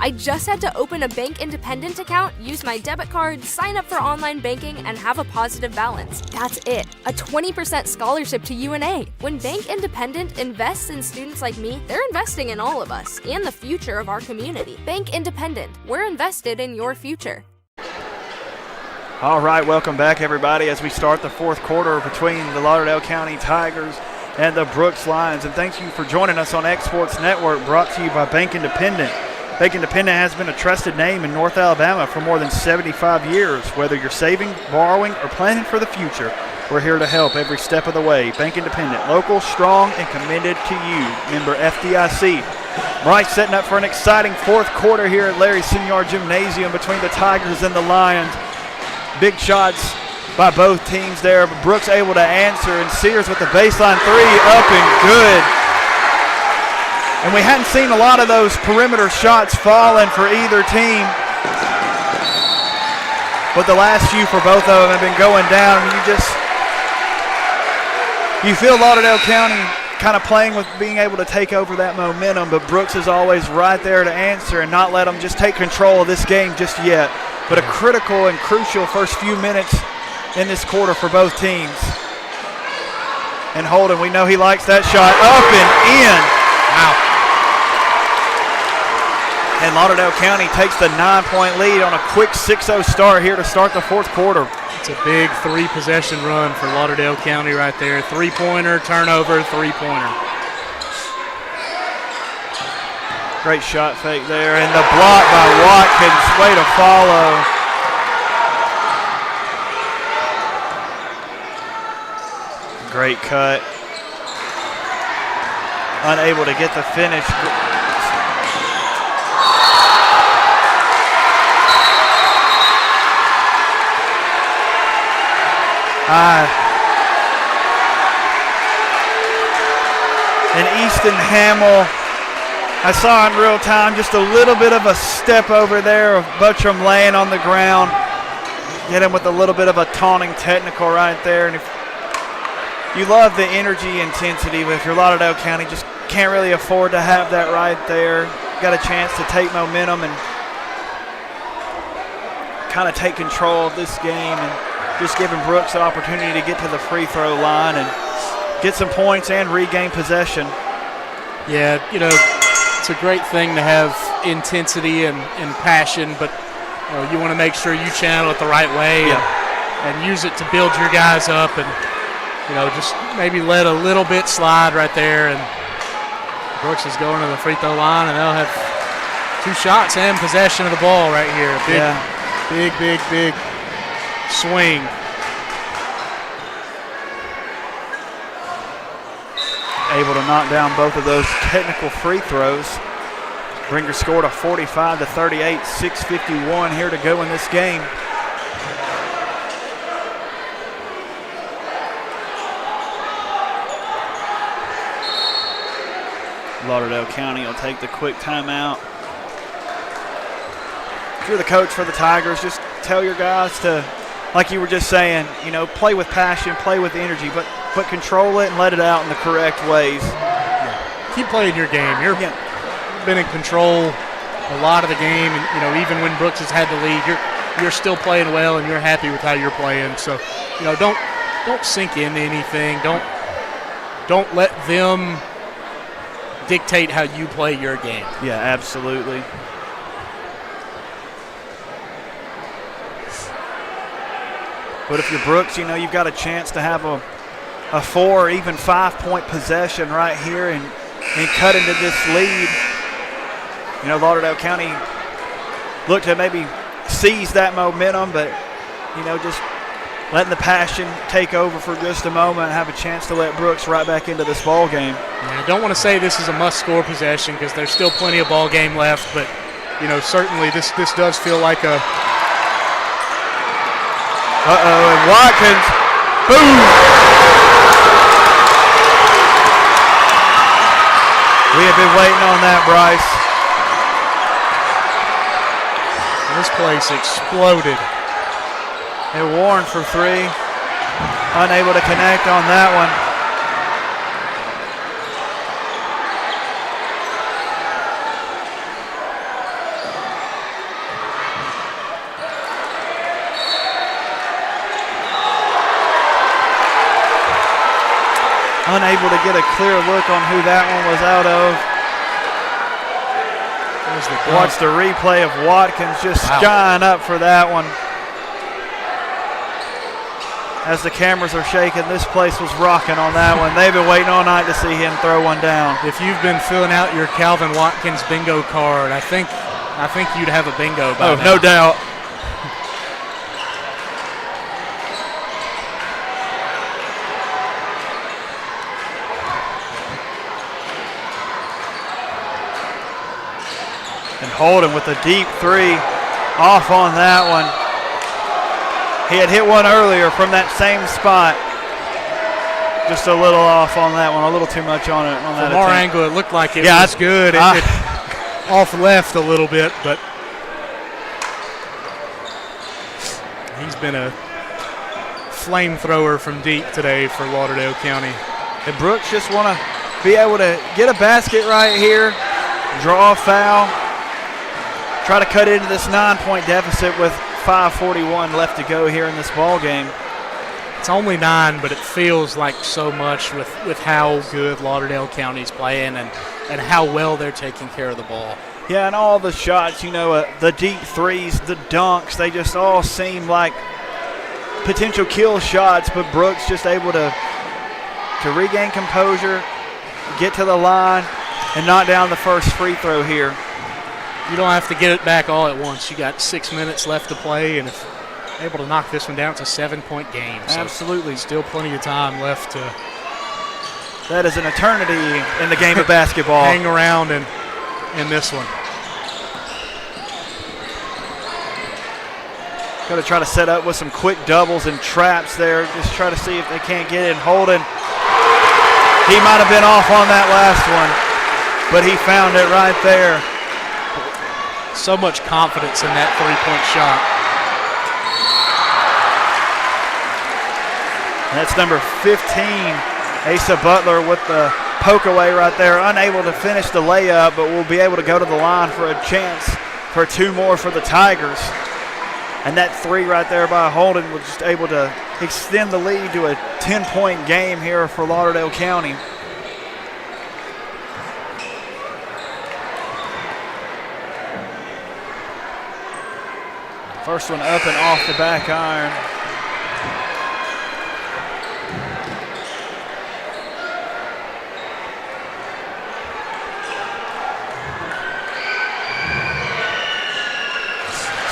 [SPEAKER 5] I just had to open a Bank Independent account, use my debit card, sign up for online banking, and have a positive balance. That's it. A 20% scholarship to UNA. When Bank Independent invests in students like me, they're investing in all of us and the future of our community. Bank Independent. We're invested in your future.
[SPEAKER 3] All right, welcome back, everybody, as we start the fourth quarter between the Lauderdale County Tigers and the Brooks Lions. And thank you for joining us on X Sports Network, brought to you by Bank Independent. Bank Independent has been a trusted name in North Alabama for more than 75 years. Whether you're saving, borrowing, or planning for the future, we're here to help every step of the way. Bank Independent, local, strong, and committed to you. Member FDIC. Bryce setting up for an exciting fourth quarter here at Larry Senior Gymnasium between the Tigers and the Lions. Big shots by both teams there, but Brooks able to answer, and Sears with the baseline three, up and good. And we hadn't seen a lot of those perimeter shots falling for either team, but the last few for both of them have been going down. You feel Lauderdale County kind of playing with being able to take over that momentum, but Brooks is always right there to answer and not let them just take control of this game just yet. But a critical and crucial first few minutes in this quarter for both teams. And Holden, we know he likes that shot, up and in. Wow. And Lauderdale County takes the 9-point lead on a quick 6-0 start here to start the fourth quarter.
[SPEAKER 4] It's a big three-possession run for Lauderdale County right there. Three-pointer, turnover, three-pointer.
[SPEAKER 3] Great shot fake there, and the block by Watkins. Way to follow. Great cut. Unable to get the finish. And Easton Hamill, I saw in real time just a little bit of a step over there of Buttram laying on the ground. Get him with a little bit of a taunting technical right there. And if you love the energy, intensity, but if you're Lauderdale County, just can't really afford to have that right there. Got a chance to take momentum and kind of take control of this game, and just giving Brooks the opportunity to get to the free throw line and get some points and regain possession.
[SPEAKER 4] Yeah, it's a great thing to have intensity and passion, but you want to make sure you channel it the right way and use it to build your guys up, and just maybe let a little bit slide right there. And Brooks is going to the free throw line, and they'll have two shots and possession of the ball right here. Big swing.
[SPEAKER 3] Able to knock down both of those technical free throws. Bring your score to 45-38, 6:51 here to go in this game. Lauderdale County will take the quick timeout. If you're the coach for the Tigers, just tell your guys to, like you were just saying, play with passion, play with energy, but control it and let it out in the correct ways.
[SPEAKER 4] Yeah. Keep playing your game. You've been in control a lot of the game, and even when Brooks has had the lead, you're still playing well, and you're happy with how you're playing. So, don't sink into anything. Don't let them dictate how you play your game.
[SPEAKER 3] Yeah, absolutely. But if you're Brooks, you've got a chance to have a 4 or even 5-point possession right here and cut into this lead. Lauderdale County looked to maybe seize that momentum, but, just letting the passion take over for just a moment and have a chance to let Brooks right back into this ball game.
[SPEAKER 4] Yeah, I don't want to say this is a must-score possession because there's still plenty of ball game left, but, certainly this does feel like a
[SPEAKER 3] and Watkins, boom! We have been waiting on that, Bryce.
[SPEAKER 4] This place exploded.
[SPEAKER 3] And Warren for 3, unable to connect on that one. unable to get a clear look on who that one was out of. Watch the replay of Watkins just skying up for that one. As the cameras are shaking, this place was rocking on that one. They've been waiting all night to see him throw one down.
[SPEAKER 4] If you've been filling out your Calvin Watkins bingo card, I think you'd have a bingo by now.
[SPEAKER 3] No doubt. And Holden with a deep three off on that one. He had hit one earlier from that same spot. Just a little off on that one, a little too much on it.
[SPEAKER 4] From our angle, it looked like it was good. It off left a little bit, but he's been a flamethrower from deep today for Lauderdale County.
[SPEAKER 3] And Brooks just want to be able to get a basket right here, draw a foul, try to cut into this 9-point deficit with 5:41 left to go here in this ball game.
[SPEAKER 4] It's only 9, but it feels like so much with how good Lauderdale County's playing and how well they're taking care of the ball.
[SPEAKER 3] Yeah, and all the shots, the deep threes, the dunks, they just all seem like potential kill shots, but Brooks just able to regain composure, get to the line, and knock down the first free throw here.
[SPEAKER 4] You don't have to get it back all at once. You got 6 minutes left to play, and if able to knock this one down, it's a 7-point game. So
[SPEAKER 3] absolutely.
[SPEAKER 4] Still plenty of time left to.
[SPEAKER 3] That is an eternity in the game of basketball.
[SPEAKER 4] Hang around in this one.
[SPEAKER 3] Got to try to set up with some quick doubles and traps there. Just try to see if they can't get it. Holden, he might have been off on that last one, but he found it right there.
[SPEAKER 4] So much confidence in that 3-point shot.
[SPEAKER 3] That's number 15, Asa Butler with the poke away right there. Unable to finish the layup, but will be able to go to the line for a chance for 2 more for the Tigers. And that 3 right there by Holden was just able to extend the lead to a 10-point game here for Lauderdale County. First one up and off the back iron.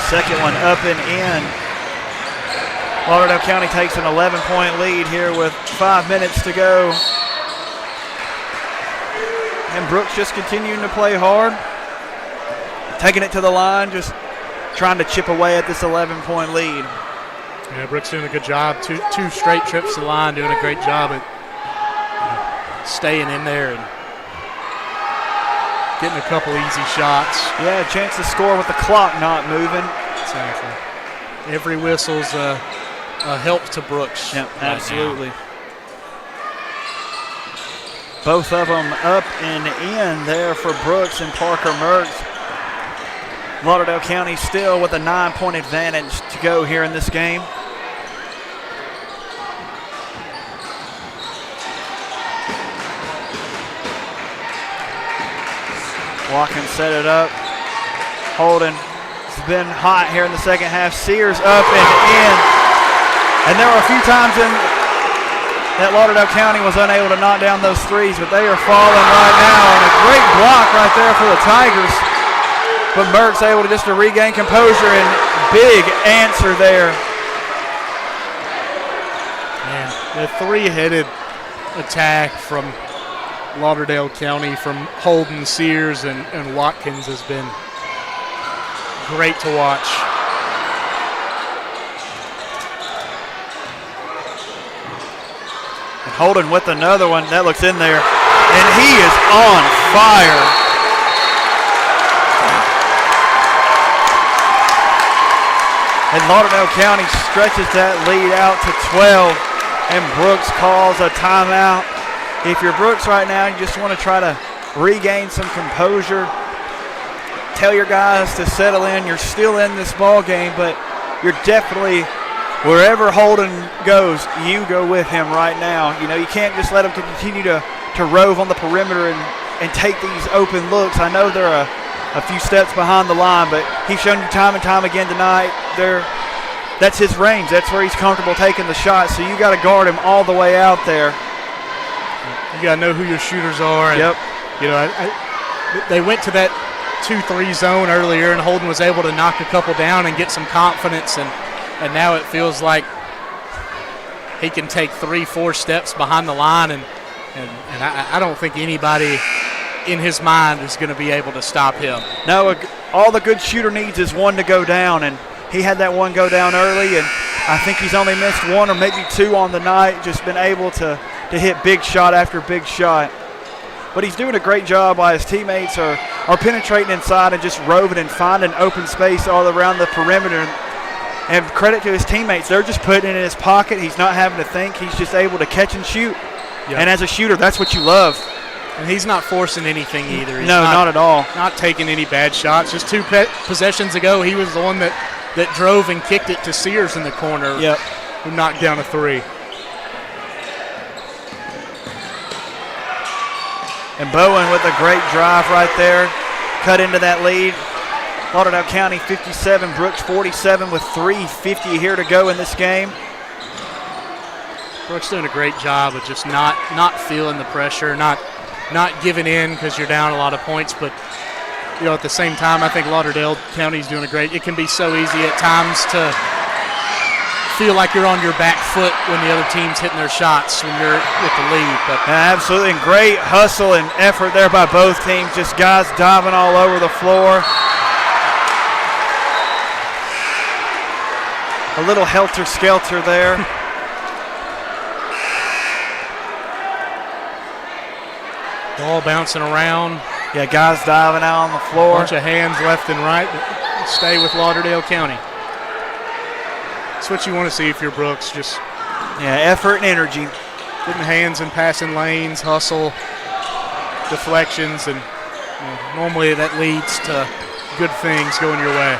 [SPEAKER 3] Second one up and in. Lauderdale County takes an 11-point lead here with 5 minutes to go. And Brooks just continuing to play hard. Taking it to the line, just trying to chip away at this 11-point lead.
[SPEAKER 4] Yeah, Brooks doing a good job. Two straight trips to the line, doing a great job at staying in there and getting a couple easy shots.
[SPEAKER 3] Yeah, a chance to score with the clock not moving.
[SPEAKER 4] Exactly. Every whistle's a help to Brooks.
[SPEAKER 3] Yeah, absolutely. Both of them up and in there for Brooks and Parker Mertz. Lauderdale County still with a 9-point advantage to go here in this game. Watkins set it up. Holden. It's been hot here in the second half. Sears up and in. And there were a few times in that Lauderdale County was unable to knock down those threes, but they are falling right now. And a great block right there for the Tigers. But Mertz able to just regain composure and big answer there.
[SPEAKER 4] Man, the 3-headed attack from Lauderdale County from Holden, Sears, and Watkins has been great to watch.
[SPEAKER 3] And Holden with another one. That looks in there. And he is on fire. And Lauderdale County stretches that lead out to 12. And Brooks calls a timeout. If you're Brooks right now, you just want to try to regain some composure. Tell your guys to settle in. You're still in this ball game, but you're definitely wherever Holden goes, you go with him right now. You know, you can't just let him continue to rove on the perimeter and take these open looks. I know they're a few steps behind the line, but he's shown you time and time again tonight that's his range. That's where he's comfortable taking the shot, so you got to guard him all the way out there.
[SPEAKER 4] You got to know who your shooters are. And,
[SPEAKER 3] yep.
[SPEAKER 4] You know, they went to that 2-3 zone earlier, and Holden was able to knock a couple down and get some confidence, and now it feels like he can take 3-4 steps behind the line, and I don't think anybody in his mind is going to be able to stop him.
[SPEAKER 3] No, all the good shooter needs is one to go down, and he had that one go down early, and I think he's only missed one or maybe two on the night, just been able to hit big shot after big shot. But he's doing a great job while his teammates are penetrating inside and just roving and finding open space all around the perimeter. And credit to his teammates, they're just putting it in his pocket. He's not having to think. He's just able to catch and shoot. Yep. And as a shooter, that's what you love.
[SPEAKER 4] And he's not forcing anything either. He's
[SPEAKER 3] not at all.
[SPEAKER 4] Not taking any bad shots. Just two possessions ago, he was the one that drove and kicked it to Sears in the corner.
[SPEAKER 3] Yep.
[SPEAKER 4] Who knocked down a three.
[SPEAKER 3] And Bowen with a great drive right there. Cut into that lead. Lauderdale County 57, Brooks 47 with 3:50 here to go in this game.
[SPEAKER 4] Brooks doing a great job of just not feeling the pressure, not giving in because you're down a lot of points. But, you know, at the same time, I think Lauderdale County's doing a great. It can be so easy at times to feel like you're on your back foot when the other team's hitting their shots when you're with the lead. But
[SPEAKER 3] absolutely, and great hustle and effort there by both teams. Just guys diving all over the floor. A little helter-skelter there.
[SPEAKER 4] Ball bouncing around.
[SPEAKER 3] Yeah, guys diving out on the floor.
[SPEAKER 4] Bunch of hands left and right. But stay with Lauderdale County. That's what you want to see if you're Brooks. Just
[SPEAKER 3] effort and energy.
[SPEAKER 4] Getting hands in passing lanes, hustle, deflections, and normally that leads to good things going your way.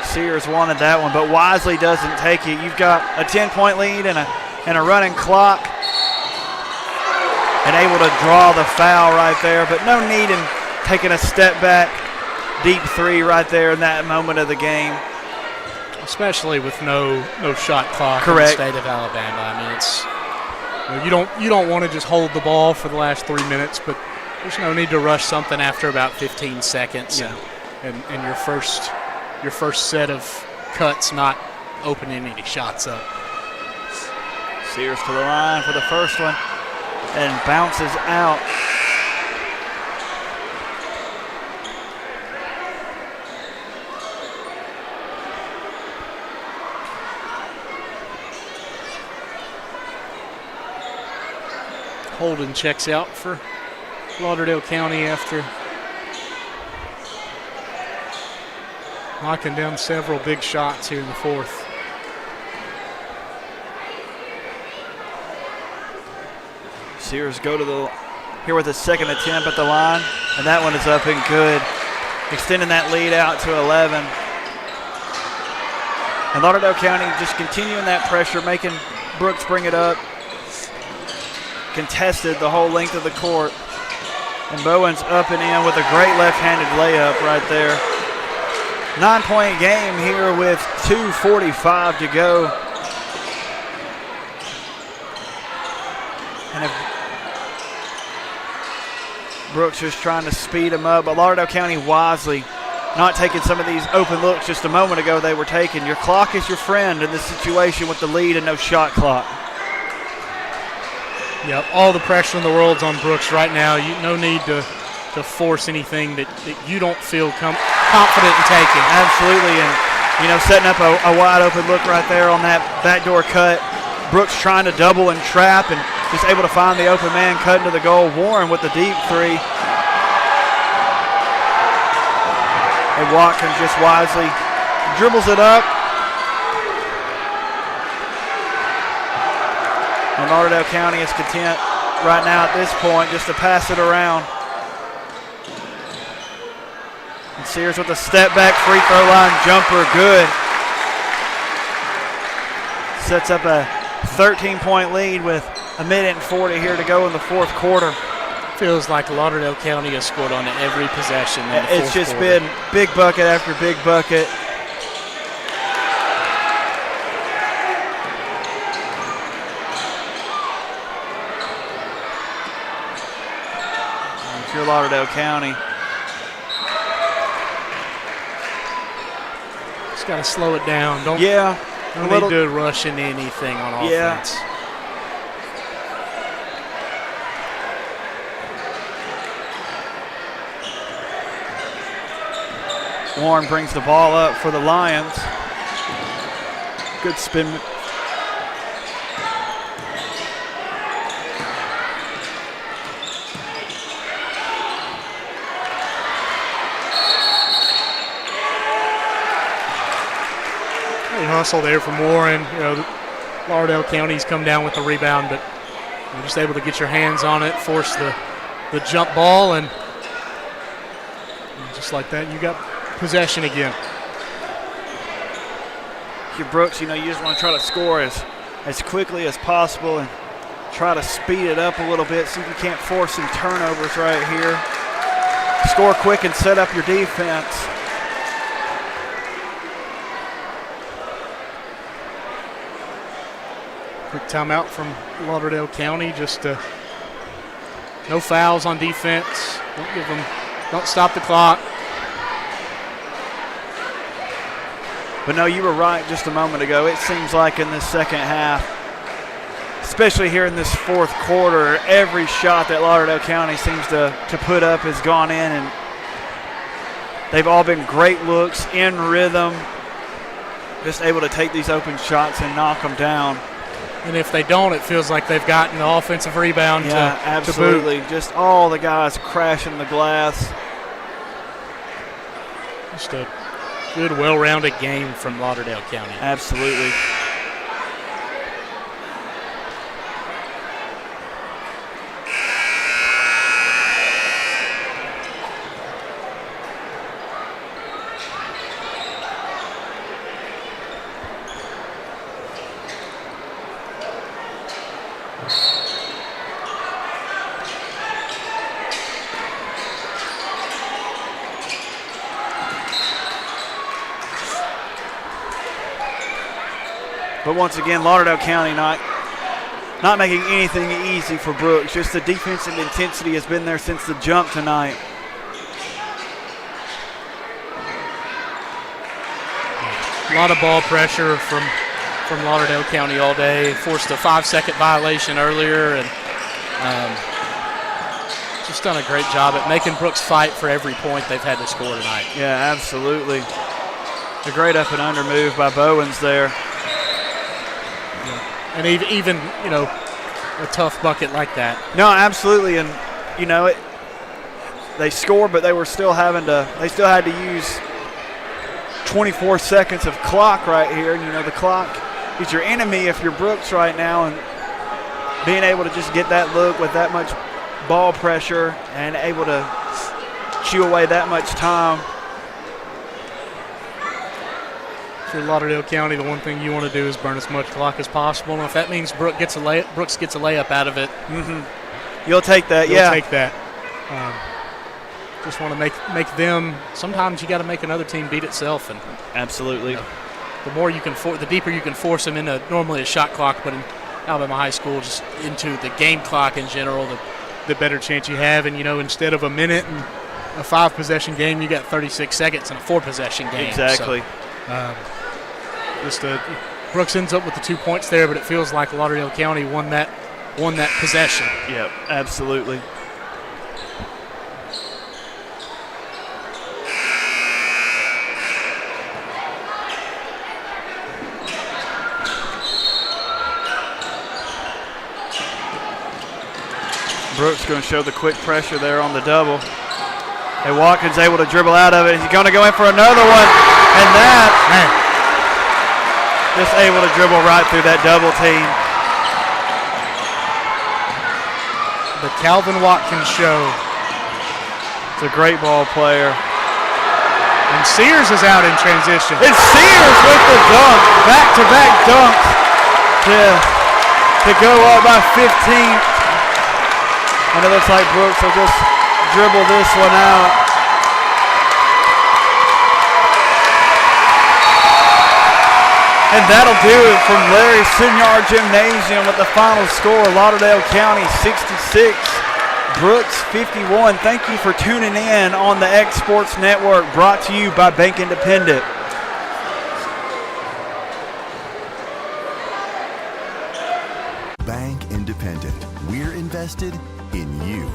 [SPEAKER 3] Sears wanted that one, but wisely doesn't take it. You've got a 10-point lead and a running clock, and able to draw the foul right there, but no need in taking a step back. Deep three right there in that moment of the game.
[SPEAKER 4] Especially with no shot clock.
[SPEAKER 3] Correct.
[SPEAKER 4] In the state of Alabama. I mean, it's you don't want to just hold the ball for the last 3 minutes, but there's no need to rush something after about 15 seconds.
[SPEAKER 3] Yeah.
[SPEAKER 4] And your first set of cuts not opening any shots up.
[SPEAKER 3] Sears to the line for the first one and bounces out.
[SPEAKER 4] Holden checks out for Lauderdale County after knocking down several big shots here in the fourth.
[SPEAKER 3] Sears go to here with a second attempt at the line, and that one is up and good, extending that lead out to 11. And Lauderdale County just continuing that pressure, making Brooks bring it up. Contested the whole length of the court. And Bowen's up and in with a great left-handed layup right there. 9-point game here with 2:45 to go. And if Brooks just trying to speed him up, but Lauderdale County wisely not taking some of these open looks just a moment ago they were taking. Your clock is your friend in this situation with the lead and no shot clock.
[SPEAKER 4] Yep, all the pressure in the world's on Brooks right now. No need to force anything that you don't feel confident in taking.
[SPEAKER 3] Absolutely, and setting up a wide open look right there on that backdoor cut. Brooks trying to double and trap and just able to find the open man cutting to the goal. Warren with the deep three. And Watkins just wisely dribbles it up. And Lauderdale County is content right now at this point just to pass it around. And Sears with a step back free throw line jumper, good. Sets up a 13-point lead with a minute and 40 here to go in the fourth quarter.
[SPEAKER 13] Feels like Lauderdale County has scored on every possession in the fourth
[SPEAKER 3] It's just
[SPEAKER 13] quarter.
[SPEAKER 3] been big bucket after big bucket. If you're Lauderdale County,
[SPEAKER 13] just got to slow it down. Don't need to rush into anything on offense.
[SPEAKER 3] Warren brings the ball up for the Lions. Good spin.
[SPEAKER 4] Great hustle there from Warren. Lauderdale County's come down with the rebound, but you're just able to get your hands on it, force the jump ball, and just like that, you got possession again.
[SPEAKER 3] Your Brooks, you just want to try to score as quickly as possible and try to speed it up a little bit, see if you can't force some turnovers right here. Score quick and set up your defense.
[SPEAKER 4] Quick timeout from Lauderdale County, just no fouls on defense. Don't stop the clock.
[SPEAKER 3] But no, you were right just a moment ago. It seems like in this second half, especially here in this fourth quarter, every shot that Lauderdale County seems to put up has gone in, and they've all been great looks, in rhythm, just able to take these open shots and knock them down.
[SPEAKER 4] And if they don't, it feels like they've gotten the offensive rebound
[SPEAKER 3] absolutely.
[SPEAKER 4] to boot.
[SPEAKER 3] Just all the guys crashing the glass.
[SPEAKER 13] Just a good, well-rounded game from Lauderdale County.
[SPEAKER 3] Absolutely. But once again, Lauderdale County not making anything easy for Brooks. Just the defensive intensity has been there since the jump tonight.
[SPEAKER 13] A lot of ball pressure from Lauderdale County all day. Forced a 5-second violation earlier, and just done a great job at making Brooks fight for every point they've had to score tonight.
[SPEAKER 3] Yeah, absolutely. A great up and under move by Bowens there.
[SPEAKER 13] And even a tough bucket like that.
[SPEAKER 3] No, absolutely, and they scored, but they were still they still had to use 24 seconds of clock right here. And the clock is your enemy if you're Brooks right now, and being able to just get that look with that much ball pressure and able to chew away that much time.
[SPEAKER 4] For Lauderdale County, the one thing you want to do is burn as much clock as possible. And if that means Brooks gets a layup out of it,
[SPEAKER 3] you'll take that.
[SPEAKER 4] You'll take that. Just want to make them. Sometimes you got to make another team beat itself, and
[SPEAKER 3] absolutely.
[SPEAKER 4] The more you can, the deeper you can force them into normally a shot clock, but in Alabama high school, just into the game clock in general, the better chance you have. And instead of a minute and a 5-possession game, you got 36 seconds in a 4-possession game.
[SPEAKER 3] Exactly.
[SPEAKER 4] So, Brooks ends up with the 2 points there, but it feels like Lauderdale County won that possession.
[SPEAKER 3] Yep, absolutely. Brooks going to show the quick pressure there on the double. And Watkins able to dribble out of it. He's going to go in for another one. And that, just able to dribble right through that double team.
[SPEAKER 4] The Calvin Watkins show.
[SPEAKER 3] It's a great ball player.
[SPEAKER 4] And Sears is out in transition.
[SPEAKER 3] It's Sears with the dunk. Back-to-back dunks to go up by 15. And it looks like Brooks will just dribble this one out. And that'll do it from Larry Sinyard Gymnasium with the final score, Lauderdale County 66, Brooks 51. Thank you for tuning in on the X Sports Network, brought to you by Bank Independent.
[SPEAKER 1] Bank Independent. We're invested in you.